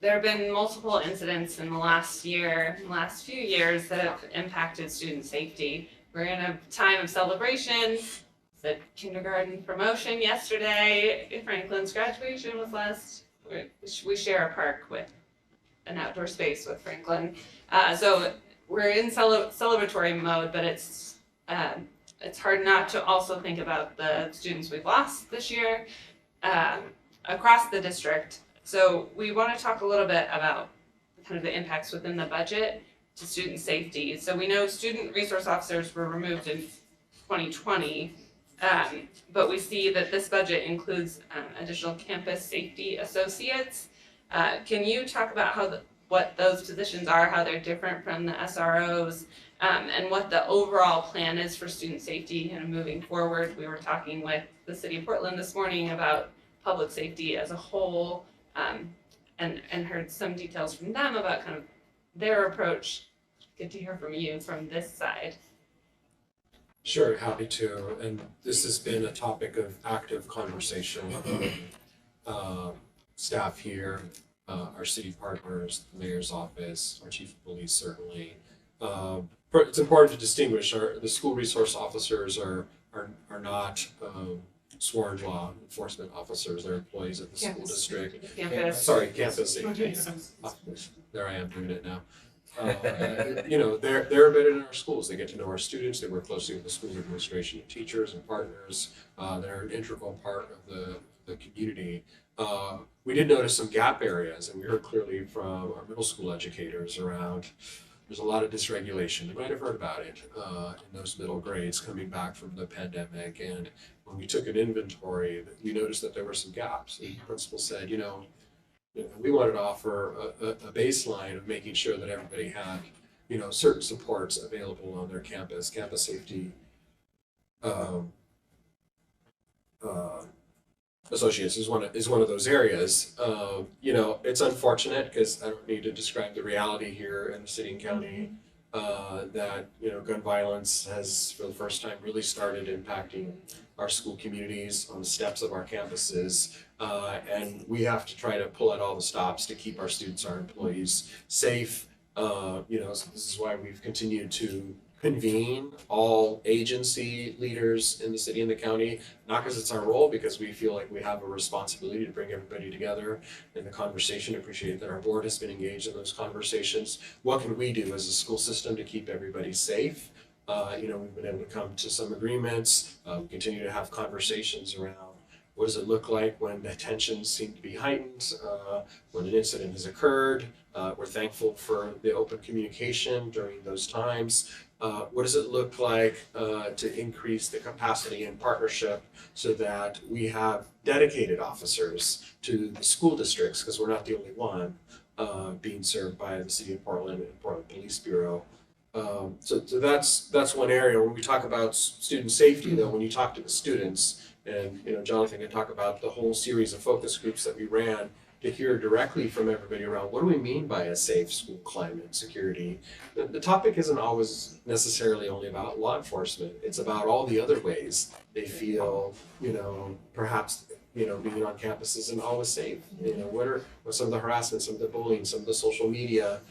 There have been multiple incidents in the last few years that have impacted student safety. We're in a time of celebration. The kindergarten promotion yesterday. Franklin's graduation was last. We share a park with an outdoor space with Franklin. So we're in celebratory mode, but it's hard not to also think about the students we've lost this year across the district. So we want to talk a little bit about kind of the impacts within the budget to student safety. So we know student resource officers were removed in 2020, but we see that this budget includes additional campus safety associates. Can you talk about what those positions are, how they're different from the SROs, and what the overall plan is for student safety kind of moving forward? We were talking with the City of Portland this morning about public safety as a whole, and heard some details from them about kind of their approach. Good to hear from you from this side. Sure, happy to. And this has been a topic of active conversation with staff here, our city partners, the mayor's office, our chief of police certainly. It's important to distinguish the school resource officers are not sworn law enforcement officers, they're employees of the school Campus. district. Campus. Sorry, campus safety. There I am doing it now. You know, they're embedded in our schools. They get to know our students. They work closely with the school administration and teachers and partners. They're an integral part of the community. We did notice some gap areas, and we heard clearly from our middle school educators around there's a lot of dysregulation. You might have heard about it in those middle grades coming back from the pandemic. And when we took an inventory, we noticed that there were some gaps. And the principal said, you know, we wanted to offer a baseline of making sure that everybody had, you know, certain supports available on their campus. Campus safety associates is one of those areas. You know, it's unfortunate because I don't need to describe the reality here in the city and county that, you know, gun violence has for the first time really started impacting our school communities on the steps of our campuses. And we have to try to pull out all the stops to keep our students, our employees safe. You know, so this is why we've continued to convene all agency leaders in the city and the county, not because it's our role, because we feel like we have a responsibility to bring everybody together in the conversation. Appreciate that our board has been engaged in those conversations. What can we do as a school system to keep everybody safe? You know, we've been able to come to some agreements. We continue to have conversations around what does it look like when the tensions seem to be heightened, when an incident has occurred. We're thankful for the open communication during those times. What does it look like to increase the capacity and partnership so that we have dedicated officers to the school districts, because we're not the only one being served by the City of Portland and Portland Police Bureau. So that's one area. When we talk about student safety, though, when you talk to the students, and you know, Jonathan can talk about the whole series of focus groups that we ran to hear directly from everybody around what do we mean by a safe school climate, security. The topic isn't always necessarily only about law enforcement. It's about all the other ways they feel, you know, perhaps, you know, being on campus isn't always safe. You know, what are some of the harassment, some of the bullying, some of the social media,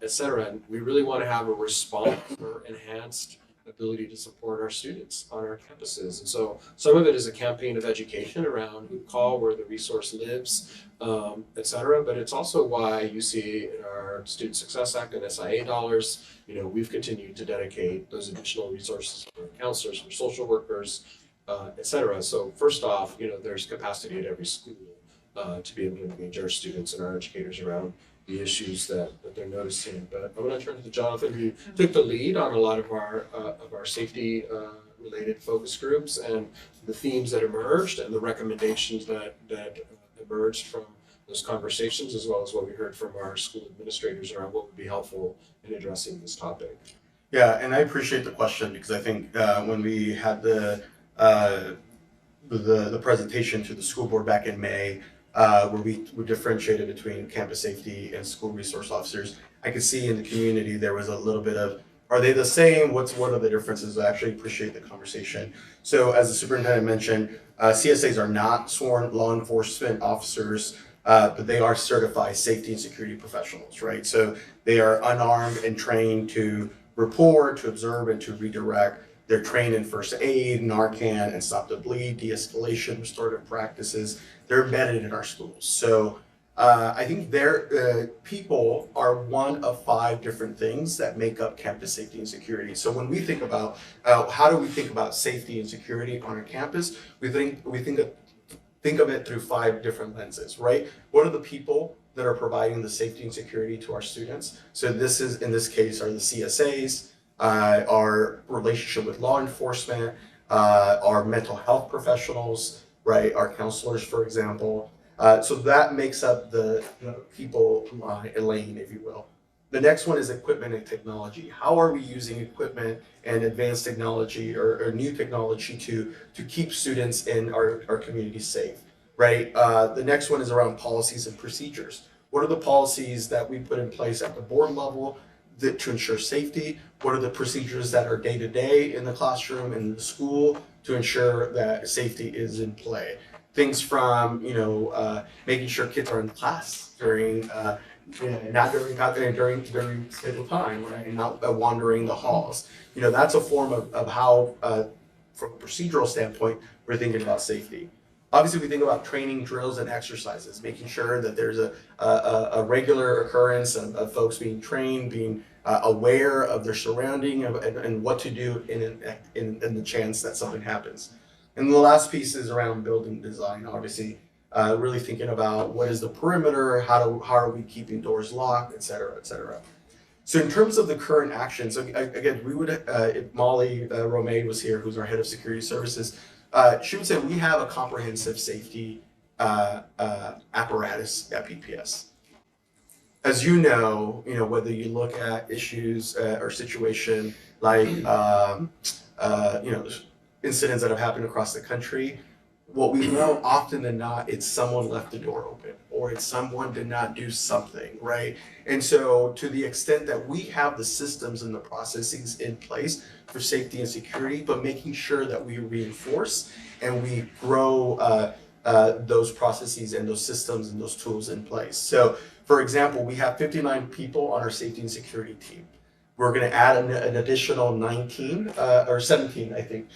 et cetera. And we really want to have a response for enhanced ability to support our students on our campuses. And so some of it is a campaign of education around who to call, where the resource lives, et cetera. But it's also why you see in our Student Success Act and SIA dollars, you know, we've continued to dedicate those additional resources for counselors, for social workers, et cetera. So first off, you know, there's capacity at every school to be able to engage our students and our educators around the issues that they're noticing. But I'm going to turn to Jonathan, who took the lead on a lot of our safety related focus groups and the themes that emerged and the recommendations that emerged from those conversations, as well as what we heard from our school administrators around what would be helpful in addressing this topic. Yeah, and I appreciate the question because I think when we had the presentation to the school board back in May, where we differentiated between campus safety and school resource officers, I could see in the community there was a little bit of, are they the same? What are the differences? I actually appreciate the conversation. So as the superintendent mentioned, CSAs are not sworn law enforcement officers, but they are certified safety and security professionals, right? So they are unarmed and trained to report, to observe, and to redirect. They're trained in first aid, Narcan, and stop the bleed, de-escalation, restorative practices. They're embedded in our schools. So I think their people are one of 5 different things that make up campus safety and security. So when we think about how do we think about safety and security on our campus, we think of it through 5 different lenses, right? What are the people that are providing the safety and security to our students? So this is, in this case, are the CSAs, our relationship with law enforcement, our mental health professionals, right? Our counselors, for example. So that makes up the people lane, if you will. The next one is equipment and technology. How are we using equipment and advanced technology or new technology to keep students in our community safe, right? The next one is around policies and procedures. What are the policies that we put in place at the board level to ensure safety? What are the procedures that are day-to-day in the classroom and the school to ensure that safety is in play? Things from, making sure kids are in class during during scheduled time, right? And not wandering the halls. That's a form of how from a procedural standpoint, we're thinking about safety. Obviously, we think about training drills and exercises, making sure that there's a regular occurrence of folks being trained, being aware of their surrounding and what to do in the chance that something happens. And the last piece is around building design, obviously. Really thinking about what is the perimeter, how are we keeping doors locked, et cetera, et cetera. So in terms of the current actions, again, we would, if Molly Romaine was here, who's our head of security services, she would say we have a comprehensive safety apparatus at PPS. As you know, whether you look at issues or situation like incidents that have happened across the country, what we know often than not, it's someone left the door open or it's someone did not do something, right? And so to the extent that we have the systems and the processes in place for safety and security, but making sure that we reinforce and we grow those processes and those systems and those tools in place. So for example, we have 59 people on our safety and security team. We're gonna add an additional 19 or 17, I think,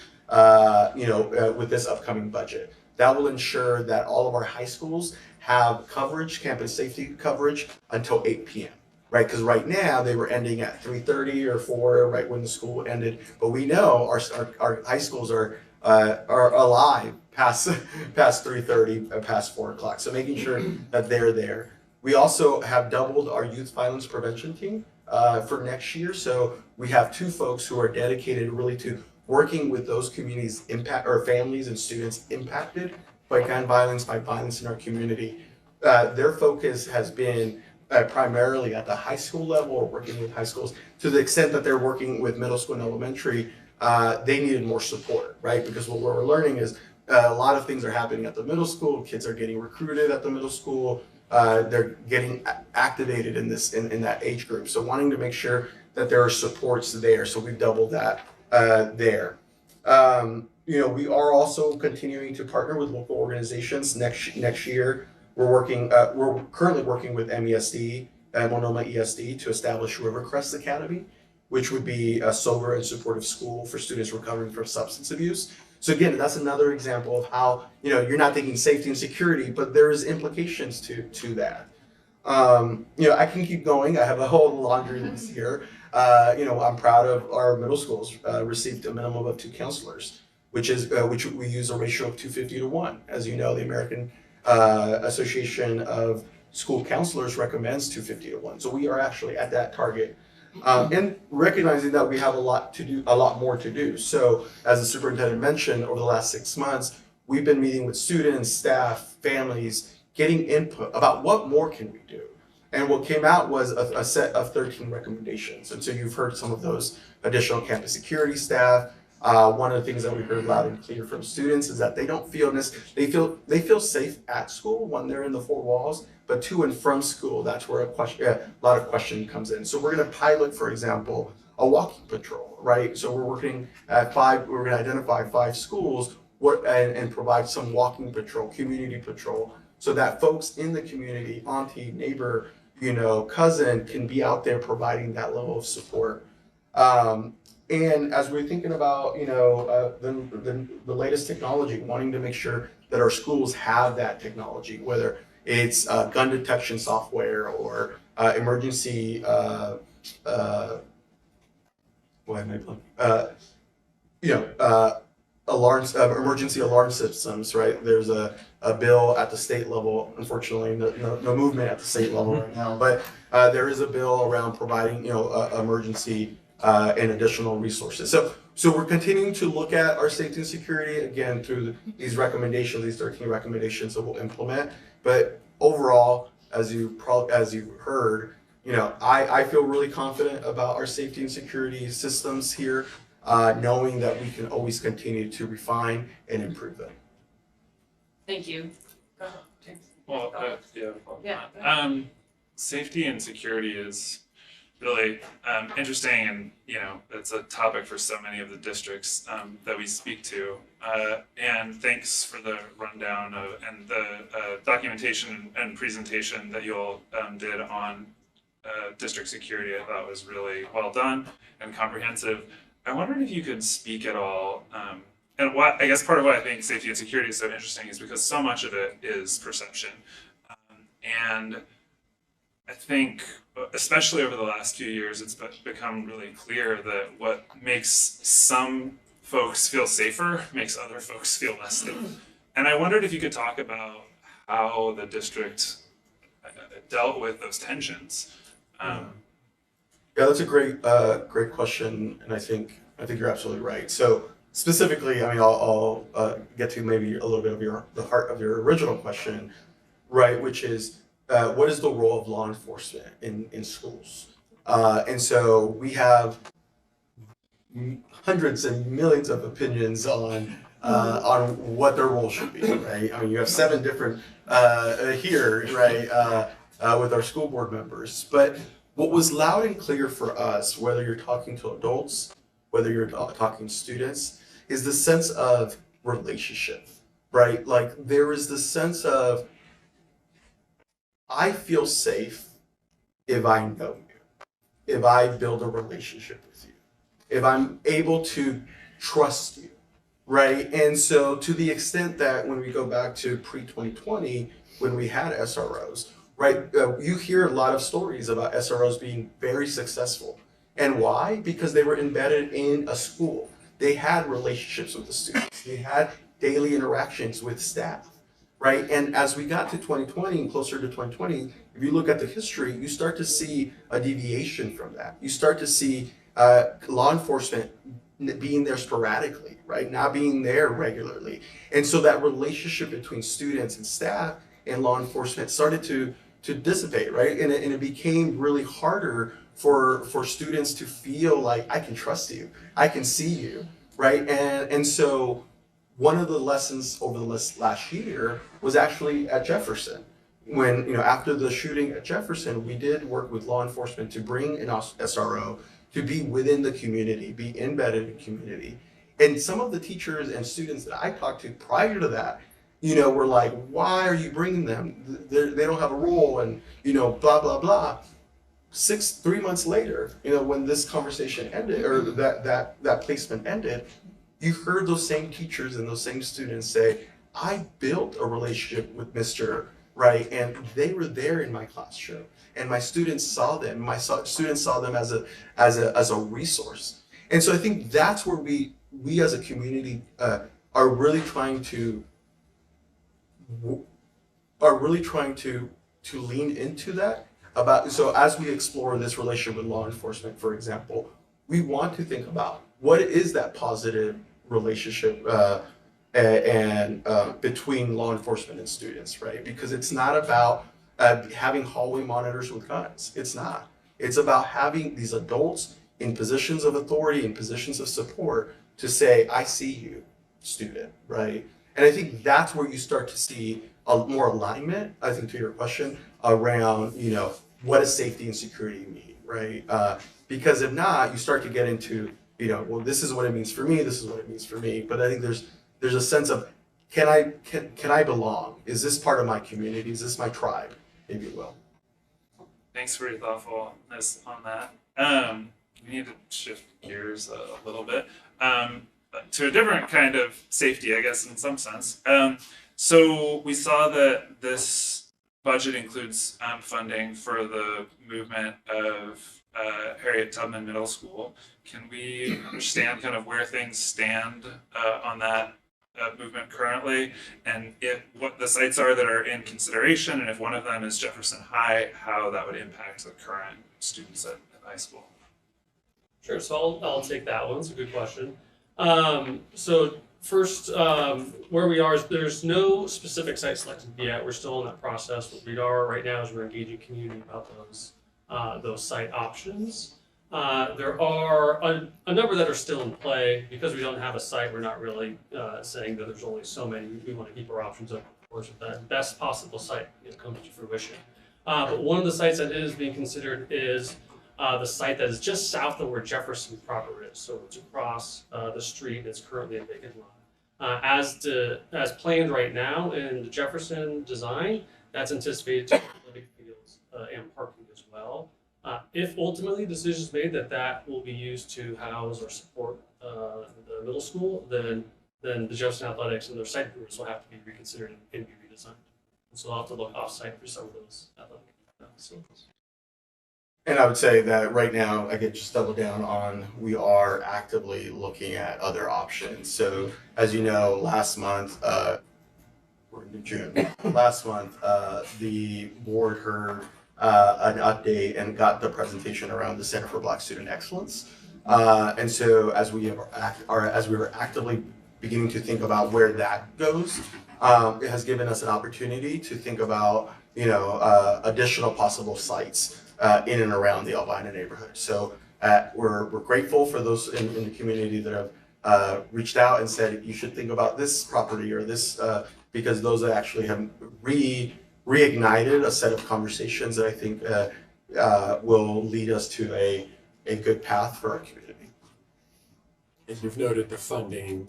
with this upcoming budget. That will ensure that all of our high schools have coverage, campus safety coverage until 8 p.m. Right? Because right now they were ending at 3:30 or 4, right when the school ended. But we know our high schools are alive past 3:30, past 4 o'clock. So making sure that they're there. We also have doubled our youth violence prevention team for next year. So we have 2 folks who are dedicated really to working with those communities or families and students impacted by gun violence, by violence in our community. Their focus has been primarily at the high school level or working with high schools. To the extent that they're working with middle school and elementary, they needed more support, right? Because what we're learning is a lot of things are happening at the middle school. Kids are getting recruited at the middle school. They're getting activated in that age group. So wanting to make sure that there are supports there. So we've doubled that there. We are also continuing to partner with local organizations. Next year, we're currently working with MESD and Monoma ESD to establish Rivercrest Academy, which would be a sober and supportive school for students recovering from substance abuse. So again, that's another example of how, you're not thinking safety and security, but there's implications to that. I can keep going. I have a whole laundry list here. I'm proud of our middle schools received a minimum of 2 counselors, which we use a ratio of 250 to 1. As you know, the American Association of School Counselors recommends 250 to 1. So we are actually at that target. And recognizing that we have a lot more to do. So as the superintendent mentioned, over the last 6 months, we've been meeting with students, staff, families, getting input about what more can we do. And what came out was a set of 13 recommendations. And so you've heard some of those: additional campus security staff. One of the things that we heard loud and clear from students is that they don't feel they feel safe at school when they're in the 4 walls, but to and from school, that's where a lot of question comes in. So we're going to pilot, for example, a walking patrol, right? So we're working at 5. We're going to identify 5 schools and provide some walking patrol, community patrol, so that folks in the community, auntie, neighbor, cousin, can be out there providing that level of support. And as we're thinking about, the latest technology, wanting to make sure that our schools have that technology, whether it's gun detection software or emergency, alarms, emergency alarm systems, right? There's a bill at the state level, unfortunately, no movement at the state level right now, but there is a bill around providing, emergency and additional resources. So we're continuing to look at our safety and security, again, through these recommendations, these 13 recommendations that we'll implement. But overall, as you heard, I feel really confident about our safety and security systems here, knowing that we can always continue to refine and improve them. Thank you. Go ahead, James. Well, Yeah. Safety and security is really interesting, and it's a topic for so many of the districts that we speak to. And thanks for the rundown and the documentation and presentation that you all did on district security. I thought was really well done and comprehensive. I wondered if you could speak at all and what I guess part of why I think safety and security is so interesting is because so much of it is perception, and I think, especially over the last few years, it's become really clear that what makes some folks feel safer makes other folks feel less safe. And I wondered if you could talk about how the district dealt with those tensions. Yeah, that's a great question, and I think you're absolutely right. So specifically, I mean, I'll get to maybe a little bit of the heart of your original question, right? Which is what is the role of law enforcement in schools? And so we have hundreds and millions of opinions on what their role should be, right? I mean, you have 7 different here, right, with our school board members. But what was loud and clear for us, whether you're talking to adults, whether you're talking to students, is the sense of relationship, right? Like there is the sense of, I feel safe if I know you, if I build a relationship with you, if I'm able to trust you, right? And so to the extent that when we go back to pre-2020, when we had SROs, right, you hear a lot of stories about SROs being very successful. And why? Because they were embedded in a school. They had relationships with the students. They had daily interactions with staff, right? And as we got to 2020 and closer to 2020, if you look at the history, you start to see a deviation from that. You start to see law enforcement being there sporadically, right? Not being there regularly. And so that relationship between students and staff and law enforcement started to dissipate, right? And it became really harder for students to feel like, I can trust you, I can see you, right? And so one of the lessons over the last year was actually at Jefferson. When, after the shooting at Jefferson, we did work with law enforcement to bring an SRO to be within the community, be embedded in the community. And some of the teachers and students that I talked to prior to that, were like, why are you bringing them? They don't have a role, and, blah, blah, blah. 3 months later, when this conversation ended, or that placement ended, you heard those same teachers and those same students say, I built a relationship with Mr. Right, and they were there in my classroom, and my students saw them. My students saw them as a resource, and so I think that's where we as a community are really trying to lean into that. So as we explore this relationship with law enforcement, for example, we want to think about what is that positive relationship and between law enforcement and students, right? Because it's not about having hallway monitors with guns. It's not. It's about having these adults in positions of authority, in positions of support to say, I see you, student, right? And I think that's where you start to see more alignment, I think, to your question, around, what does safety and security mean, right? Because if not, you start to get into, well, this is what it means for me, this is what it means for me. But I think there's a sense of, can I belong? Is this part of my community? Is this my tribe, if you will? Thanks for your thoughtfulness on that. We need to shift gears a little bit to a different kind of safety, I guess, in some sense. So we saw that this budget includes funding for the movement of Harriet Tubman Middle School. Can we understand kind of where things stand on that movement currently, and what the sites are that are in consideration, and if one of them is Jefferson High, how that would impact the current students at high school? Sure, so I'll take that one. It's a good question. So first, where we are is there's no specific site selected yet. We're still in that process. What we are right now is we're engaging community about those site options. There are a number that are still in play. Because we don't have a site, we're not really saying that there's only so many. We want to keep our options open, of course, if that best possible site comes to fruition. But one of the sites that is being considered is the site that is just south of where Jefferson proper is. So it's across the street. It's currently a vacant lot. As planned right now in the Jefferson design, that's anticipated to be athletic fields and parking as well. If ultimately decision is made that will be used to house or support the middle school, then then the Jefferson Athletics and their site improvements will have to be reconsidered and be redesigned. And so we'll have to look off-site for some of those athletic facilities. And I would say that right now, I could just double down on, we are actively looking at other options. So as you know, last month, we're in June, last month, the board heard an update and got the presentation around the Center for Black Student Excellence. And so as we were actively beginning to think about where that goes, it has given us an opportunity to think about, additional possible sites in and around the Albina neighborhood. So we're grateful for those in the community that have reached out and said, you should think about this property or this, because those actually have reignited a set of conversations that I think will lead us to a good path for our community. As you've noted, the funding,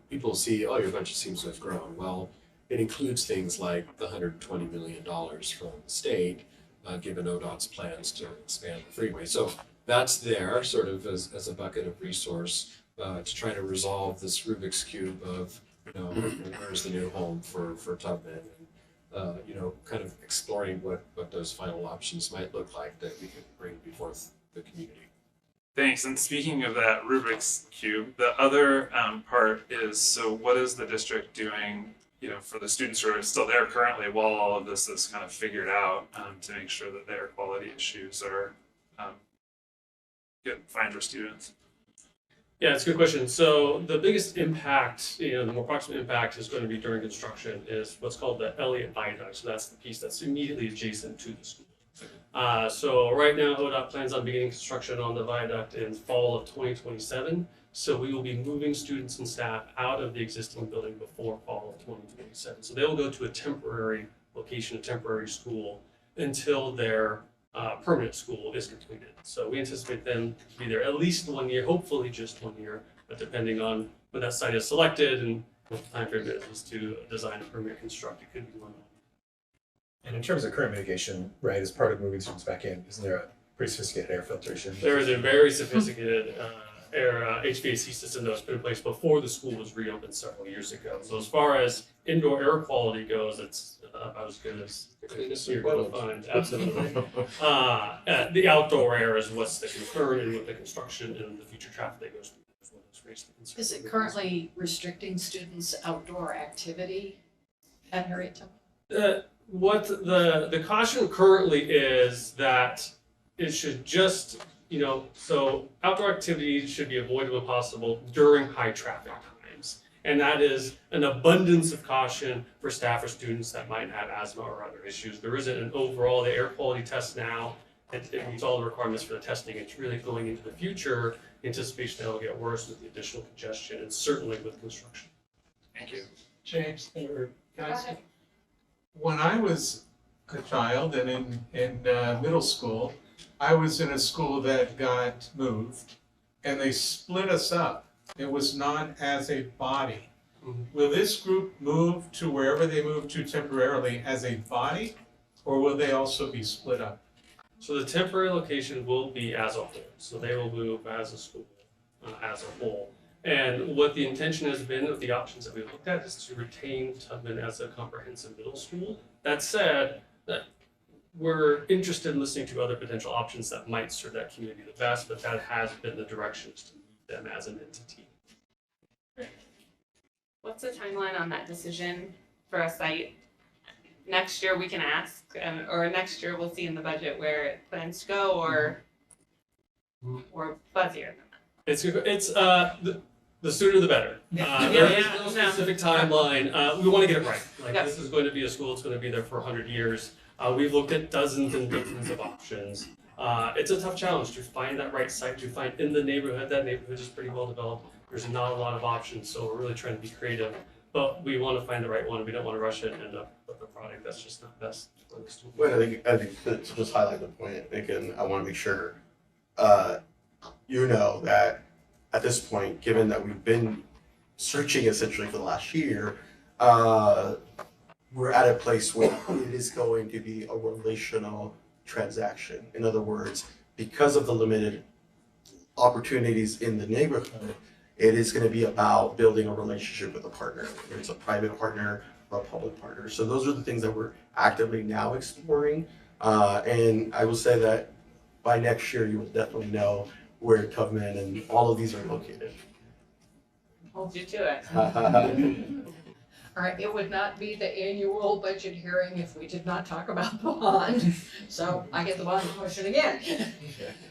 people see, oh, your budget seems to have grown. Well, it includes things like the $120 million from the state, given ODOT's plans to expand the freeway. So that's there sort of as a bucket of resource to try to resolve this Rubik's Cube of, where's the new home for Tubman, and, kind of exploring what those final options might look like that we can bring before the community. Thanks. And speaking of that Rubik's Cube, the other part is, so what is the district doing, for the students who are still there currently while all of this is kind of figured out to make sure that their quality issues are fine for students? Yeah, it's a good question. So the biggest impact, the more proximate impact is going to be during construction is what's called the Elliott Viaduct. So that's the piece that's immediately adjacent to the school. So right now, ODOT plans on beginning construction on the viaduct in fall of 2027. So we will be moving students and staff out of the existing building before fall of 2027. So they will go to a temporary location, a temporary school, until their permanent school is completed. So we anticipate them to be there at least 1 year, hopefully just 1 year, but depending on when that site is selected and what the time frame is to design and permit construct, it could be 1 year. And in terms of current mitigation, right, as part of moving students back in, isn't there a pretty sophisticated air filtration? There is a very sophisticated air HVAC system that was put in place before the school was reopened several years ago. So as far as indoor air quality goes, it's about as good as you're going to find. Absolutely. The outdoor air is what's the concern, and with the construction and the future traffic that goes through. Is it currently restricting students' outdoor activity at Harriet Tubman? What the caution currently is that it should just, so outdoor activities should be avoided when possible during high traffic times. And that is an abundance of caution for staff or students that might have asthma or other issues. There isn't an overall, the air quality test now, it meets all the requirements for the testing. It's really going into the future, anticipation that it will get worse with the additional congestion and certainly with construction. Thank you. James, or guys, when I was a child and in middle school, I was in a school that got moved and they split us up. It was not as a body. Will this group move to wherever they move to temporarily as a body, or will they also be split up? So the temporary location will be as a whole. So they will move as a school, as a whole. And what the intention has been of the options that we've looked at is to retain Tubman as a comprehensive middle school. That said, that we're interested in listening to other potential options that might serve that community the best, but that has been the direction, is to move them as an entity. What's the timeline on that decision for a site? Next year we can ask, or next year we'll see in the budget where it plans to go, or fuzzier than that. It's the sooner the better. There is no specific timeline. We want to get it right. This is going to be a school that's going to be there for 100 years. We've looked at dozens and dozens of options. It's a tough challenge to find that right site, to find in the neighborhood. That neighborhood is pretty well developed. There's not a lot of options, so we're really trying to be creative. But we want to find the right one. We don't want to rush it and end up with a product that's just not best for the student. Well, I think to just highlight the point, again, I want to make sure that at this point, given that we've been searching essentially for the last year, we're at a place where it is going to be a relational transaction. In other words, because of the limited opportunities in the neighborhood, It is going to be about building a relationship with a partner, whether it's a private partner or a public partner. So those are the things that we're actively now exploring. And I will say that by next year, you will definitely know where Covenant and all of these are located. Hold you to it. All right, it would not be the annual budget hearing if we did not talk about the bond. So I get the bond question again.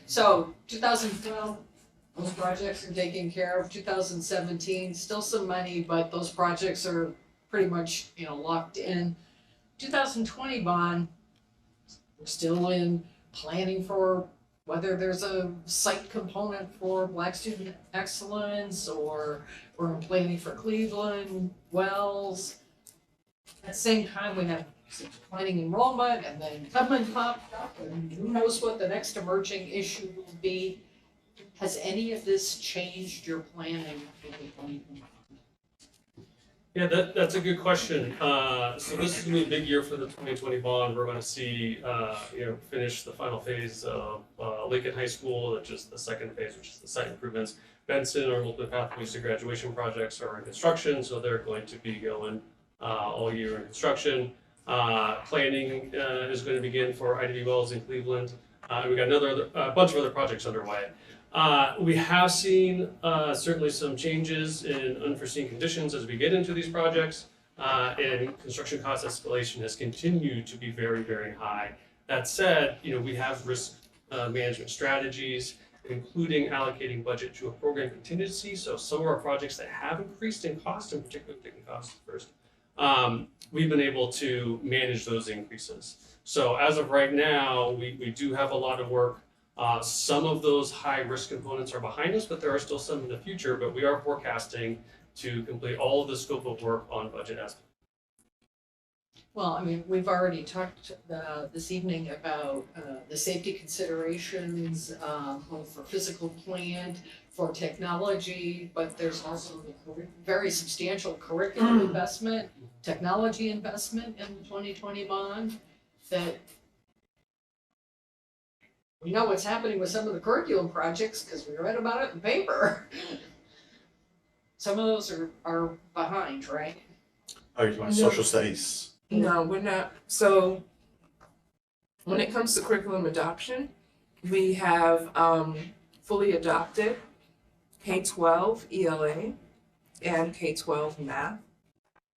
So 2012, those projects are taken care of. 2017, still some money, but those projects are pretty much, locked in. 2020 bond, we're still in planning for whether there's a site component for Black Student Excellence, or we're planning for Cleveland, Wells. At the same time, we have planning enrollment, and then Tubman popped up, and who knows what the next emerging issue will be. Has any of this changed your planning for the 2020? Yeah, that's a good question. So this is gonna be a big year for the 2020 bond. We're gonna see, finish the final phase of Lincoln High School, which is the second phase, which is the site improvements. Benson, our multiple pathways to graduation projects are in construction, so they're going to be going all year in construction. Planning is going to begin for IDB Wells in Cleveland. We got a bunch of other projects underway. We have seen certainly some changes in unforeseen conditions as we get into these projects, and construction cost escalation has continued to be very, very high. That said, we have risk management strategies, including allocating budget to a program contingency. So some of our projects that have increased in cost, in particular taking costs first, we've been able to manage those increases. So as of right now, we do have a lot of work. Some of those high risk components are behind us, but there are still some in the future, but we are forecasting to complete all of the scope of work on budget as. Well, we've already talked this evening about the safety considerations, both for physical plant, for technology, but there's also the very substantial curriculum investment, technology investment in the 2020 bond that we know what's happening with some of the curriculum projects because we read about it in the paper. Some of those are behind, right? Oh, you're talking social studies. No, we're not. So when it comes to curriculum adoption, we have fully adopted K-12 ELA and K-12 math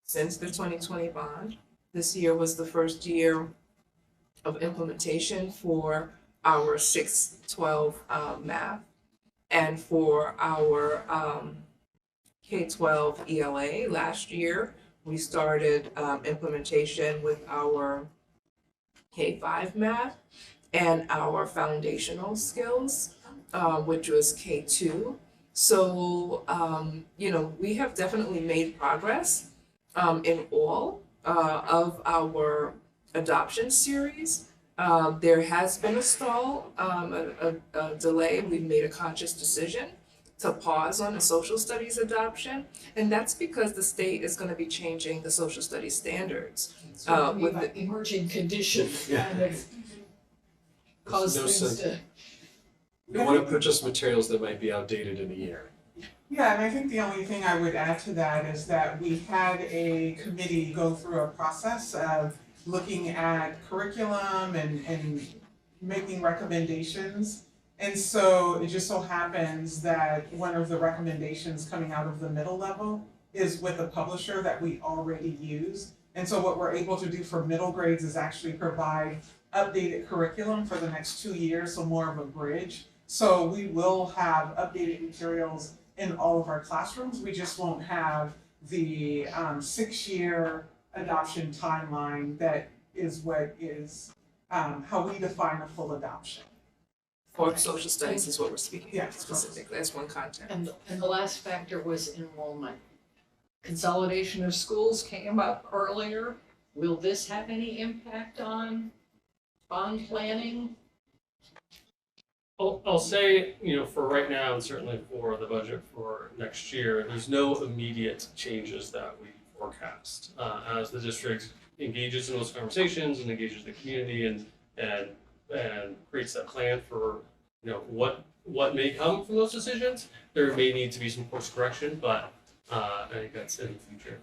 since the 2020 bond. This year was the first year of implementation for our 6-12 math, and for our K-12 ELA last year, we started implementation with our K-5 math and our foundational skills, which was K-2. So, we have definitely made progress in all of our adoption series. There has been a stall, a delay. We've made a conscious decision to pause on the social studies adoption, and that's because the state is going to be changing the social studies standards. With the emerging conditions kind of cause things to. We want to purchase materials that might be outdated in a year. Yeah, and I think the only thing I would add to that is that we had a committee go through a process of looking at curriculum and making recommendations. And so it just so happens that one of the recommendations coming out of the middle level is with a publisher that we already use. And so what we're able to do for middle grades is actually provide updated curriculum for the next 2 years, so more of a bridge. So we will have updated materials in all of our classrooms. We just won't have the 6-year adoption timeline that is what is how we define a full adoption. For social studies is what we're speaking Yeah. about specifically. That's one content. And the last factor was enrollment. Consolidation of schools came up earlier. Will this have any impact on bond planning? I'll say, for right now, and certainly for the budget for next year, there's no immediate changes that we forecast. As the district engages in those conversations and engages the community and creates that plan for what may come from those decisions. There may need to be some course correction, but I think that's in the future.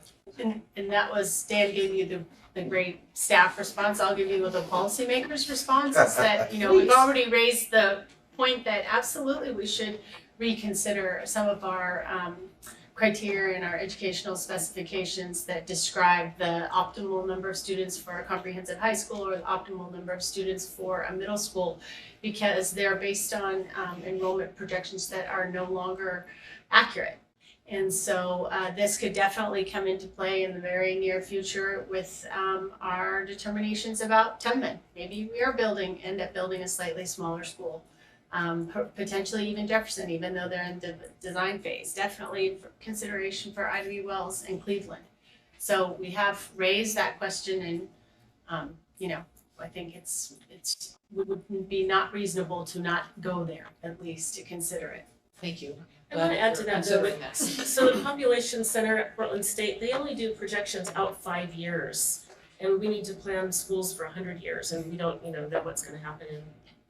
And that was, Dan gave you the great staff response. I'll give you the policymakers response. Is that, we've already raised the point that absolutely we should reconsider some of our criteria and our educational specifications that describe the optimal number of students for a comprehensive high school or the optimal number of students for a middle school, because they're based on enrollment projections that are no longer accurate. And so this could definitely come into play in the very near future with our determinations about Tubman. Maybe we are end up building a slightly smaller school. Potentially even Jefferson, even though they're in the design phase. Definitely for consideration for Ivy Wells and Cleveland. So we have raised that question, and I think it would be not reasonable to not go there, at least to consider it. Thank you. I want to add to that, Considering this. so the population center at Portland State, they only do projections out 5 years. And we need to plan schools for 100 years, and we don't, know what's going to happen in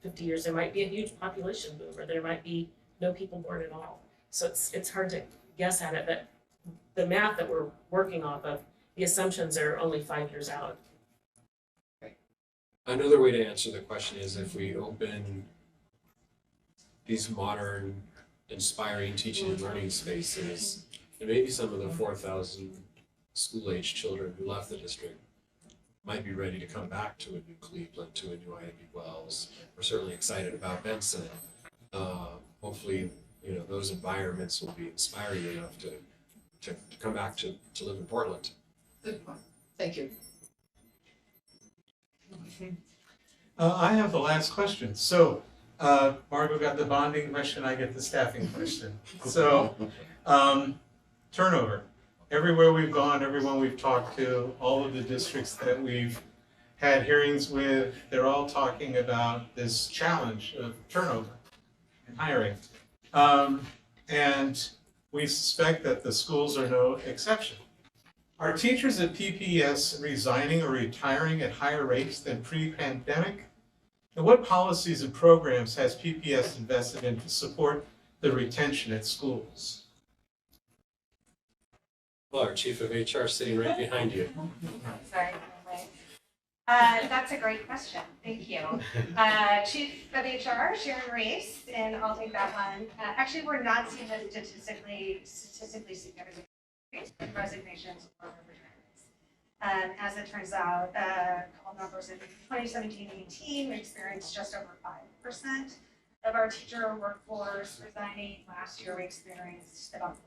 50 years. There might be a huge population boom, or there might be no people born at all. So it's hard to guess at it, but the math that we're working off of, the assumptions are only 5 years out. Another way to answer the question is if we open these modern, inspiring teaching and learning spaces, and maybe some of the 4,000 school-age children who left the district might be ready to come back to a new Cleveland, to a new Ivy Wells. We're certainly excited about Benson. Hopefully, those environments will be inspiring enough to come back to live in Portland. Good point. Thank you. I have the last question. So, Margot got the bonding question, I get the staffing question. So, turnover. Everywhere we've gone, everyone we've talked to, all of the districts that we've had hearings with, they're all talking about this challenge of turnover and hiring. And we suspect that the schools are no exception. Are teachers at PPS resigning or retiring at higher rates than pre-pandemic? And what policies and programs has PPS invested in to support the retention at schools? Well, our chief of HR sitting right behind you. Sorry. That's a great question. Thank you. Chief of HR, Sharon Reese, and I'll take that one. Actually, we're not seeing a statistically significant increase in resignations or retirements. As it turns out, a couple numbers in 2017-18, we experienced just over 5% of our teacher workforce resigning. Last year, we experienced about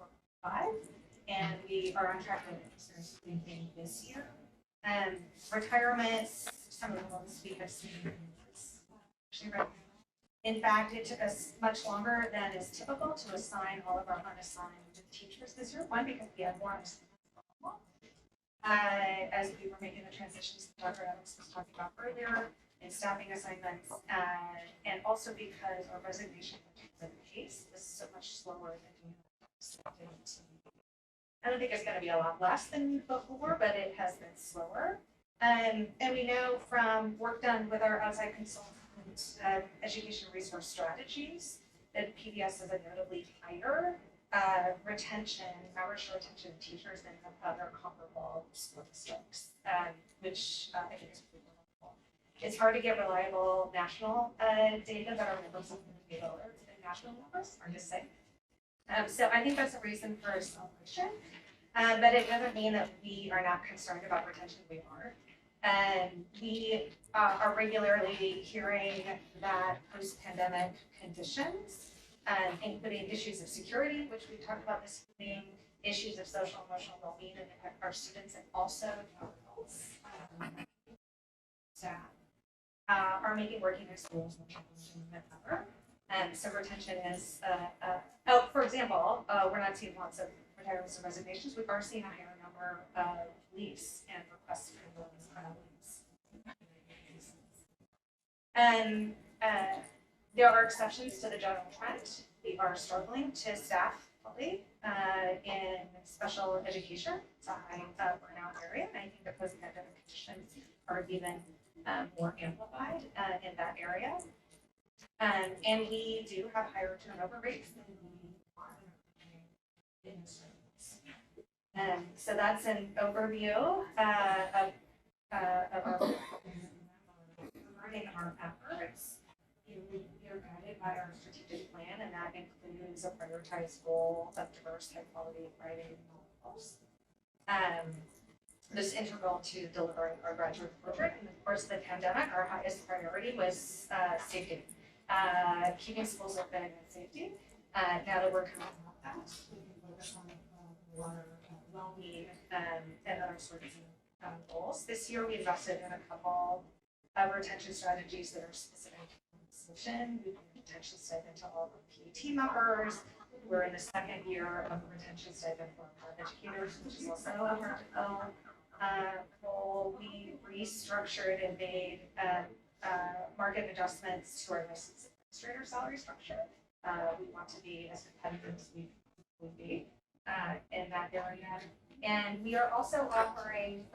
4.5%. And we are on track to experience the same thing this year. Retirements, some of the ones we have seen actually right now. In fact, it took us much longer than is typical to assign all of our unassigned teachers this year. One, because we had more unassigned as we were making the transitions that Dr. Adams was talking about earlier in staffing assignments, and also because our resignation pace is so much slower than we expected. I don't think it's going to be a lot less than before, but it has been slower. And we know from work done with our outside consultant, education resource strategies, that PBS has a notably higher average retention of teachers than other comparable school districts, which I think is pretty remarkable. It's hard to get reliable national data, but our numbers are going to be lower than national numbers, hard to say. So I think that's a reason for celebration, but it doesn't mean that we are not concerned about retention. We are. We are regularly hearing that post-pandemic conditions, including issues of security, which we talked about this evening, issues of social and emotional well-being and our students, and also adults, staff, are making working in schools more challenging than ever. So retention is, for example, we're not seeing lots of retirements and resignations. We are seeing a higher number of leaves and requests for leaves. And there are exceptions to the general trend. We are struggling to staff fully in special education. It's a high burnout area, and I think the post-pandemic conditions are even more amplified in that area. And we do have higher turnover rates than we in schools. So that's an overview of our regarding our efforts. We are guided by our strategic plan, and that includes a prioritized goal of diverse, high quality writing models. This is integral to delivering our graduate portrait. And of course, the pandemic, our highest priority was safety, keeping schools open and safety. Now that we're coming out of that, we can focus on well-being and other sorts of goals. This year, we invested in a couple of retention strategies that are specific to the position. We can retention stipend to all the PE team members. We're in the second year of the retention stipend for our educators, which is also a vertical goal. We restructured and made market adjustments to our licensed administrator salary structure. We want to be as competitive as we can be in that area. And we are also offering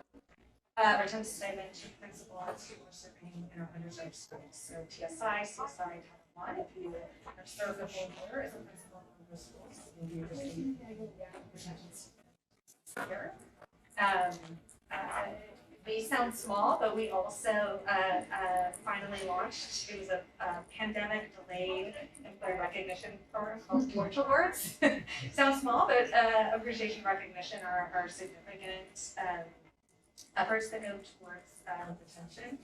retention stipend to principals who are serving in our underserved schools. So TSI, CSI, Title I, if you have served a whole year as a principal in those schools, you'll be receiving retention stipend here. They sound small, but we also finally launched, it was a pandemic delayed employee recognition program called Torch Awards. Sounds small, but appreciation recognition are significant efforts that go towards retention.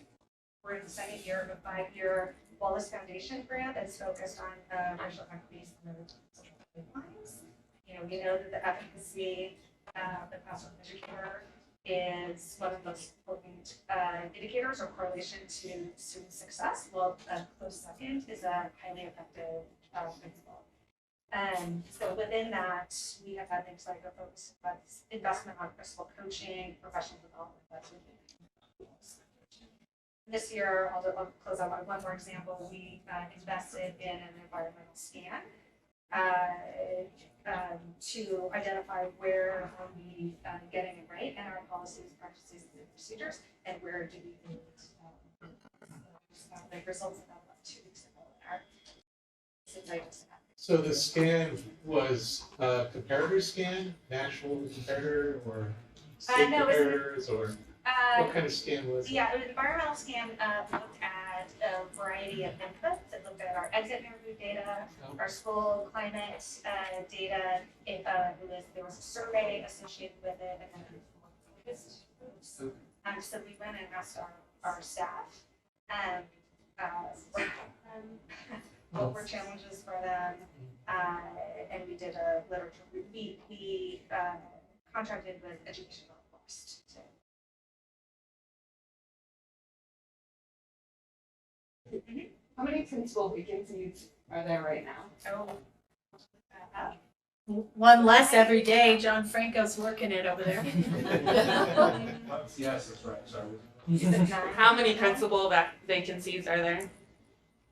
We're in the second year of a 5-year Wallace Foundation grant that's focused on racial equity and social lines. We know that the efficacy of the classroom educator is one of the most important indicators or correlation to student success. Well, a close second is a highly effective principal. So within that, we have had things like a focus on investment on principal coaching, professional development. That's this year, I'll close out on one more example. We invested in an environmental scan to identify where are we getting it right in our policies, practices, and procedures, and where do we need like results of that about 2 weeks ago. So the scan was a comparator scan, an actual comparator, or state No, comparators, or what kind of scan was it? Yeah, the environmental scan looked at a variety of inputs. It looked at our exit interview data, our school climate data. There was a survey associated with it, and then focused groups. So we went and asked our staff what were challenges for them, and we did a literature review. We contracted with Education Northwest. How many principal vacancies are there right now? One less every day. John Franco's working it over there. Yes, that's right, sorry. How many principal vacancies are there?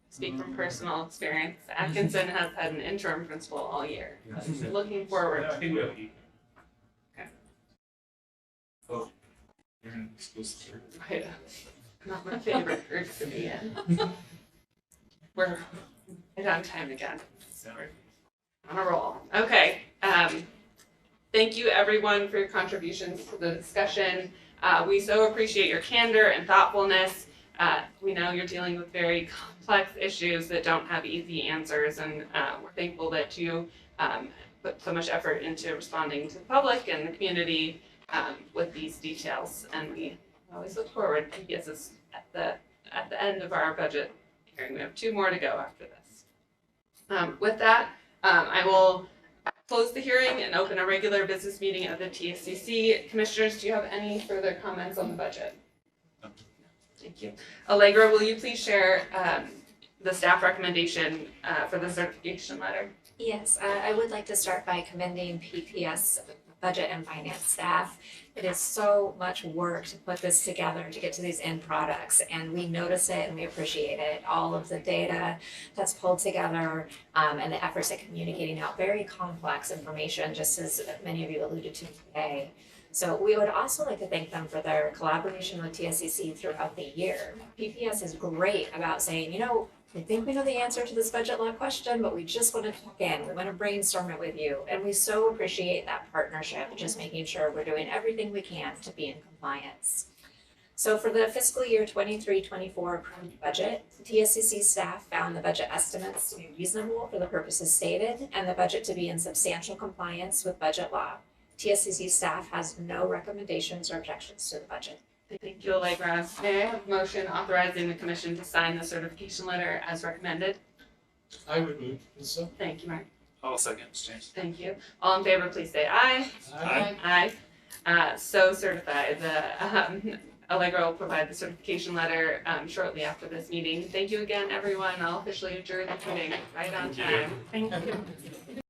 Speak from personal experience. Atkinson has had an interim principal all year. Looking forward. I think we have 8. Okay. Oh, you're in exclusive. Right. Not my favorite group to be in. We're on time again. So we're on a roll. Okay. Thank you everyone for your contributions to the discussion. We so appreciate your candor and thoughtfulness. We know you're dealing with very complex issues that don't have easy answers, and we're thankful that you put so much effort into responding to the public and the community with these details. And we always look forward to this at the end of our budget hearing. We have 2 more to go after this. With that, I will close the hearing and open a regular business meeting of the TSCC. Commissioners, do you have any further comments on the budget? Thank you. Allegra, will you please share the staff recommendation for the certification letter? Yes, I would like to start by commending PPS budget and finance staff. It is so much work to put this together to get to these end products, and we notice it and we appreciate it. All of the data that's pulled together and the efforts at communicating out very complex information, just as many of you alluded to today. So we would also like to thank them for their collaboration with TSCC throughout the year. PPS is great about saying, I think we know the answer to this budget law question, but we just want to check in. We want to brainstorm it with you. And we so appreciate that partnership, just making sure we're doing everything we can to be in compliance. So for the fiscal year 23-24 approved budget, TSCC staff found the budget estimates to be reasonable for the purposes stated and the budget to be in substantial compliance with budget law. TSCC staff has no recommendations or objections to the budget. Thank you, Allegra. May I have a motion authorizing the commission to sign the certification letter as recommended? I would move this. So. Thank you, Mark. I'll second, James. Thank you. All in favor, please say aye. Aye. Aye. So certified. Allegra will provide the certification letter shortly after this meeting. Thank you again, everyone. I'll officially adjourn the meeting right on time. Thank you.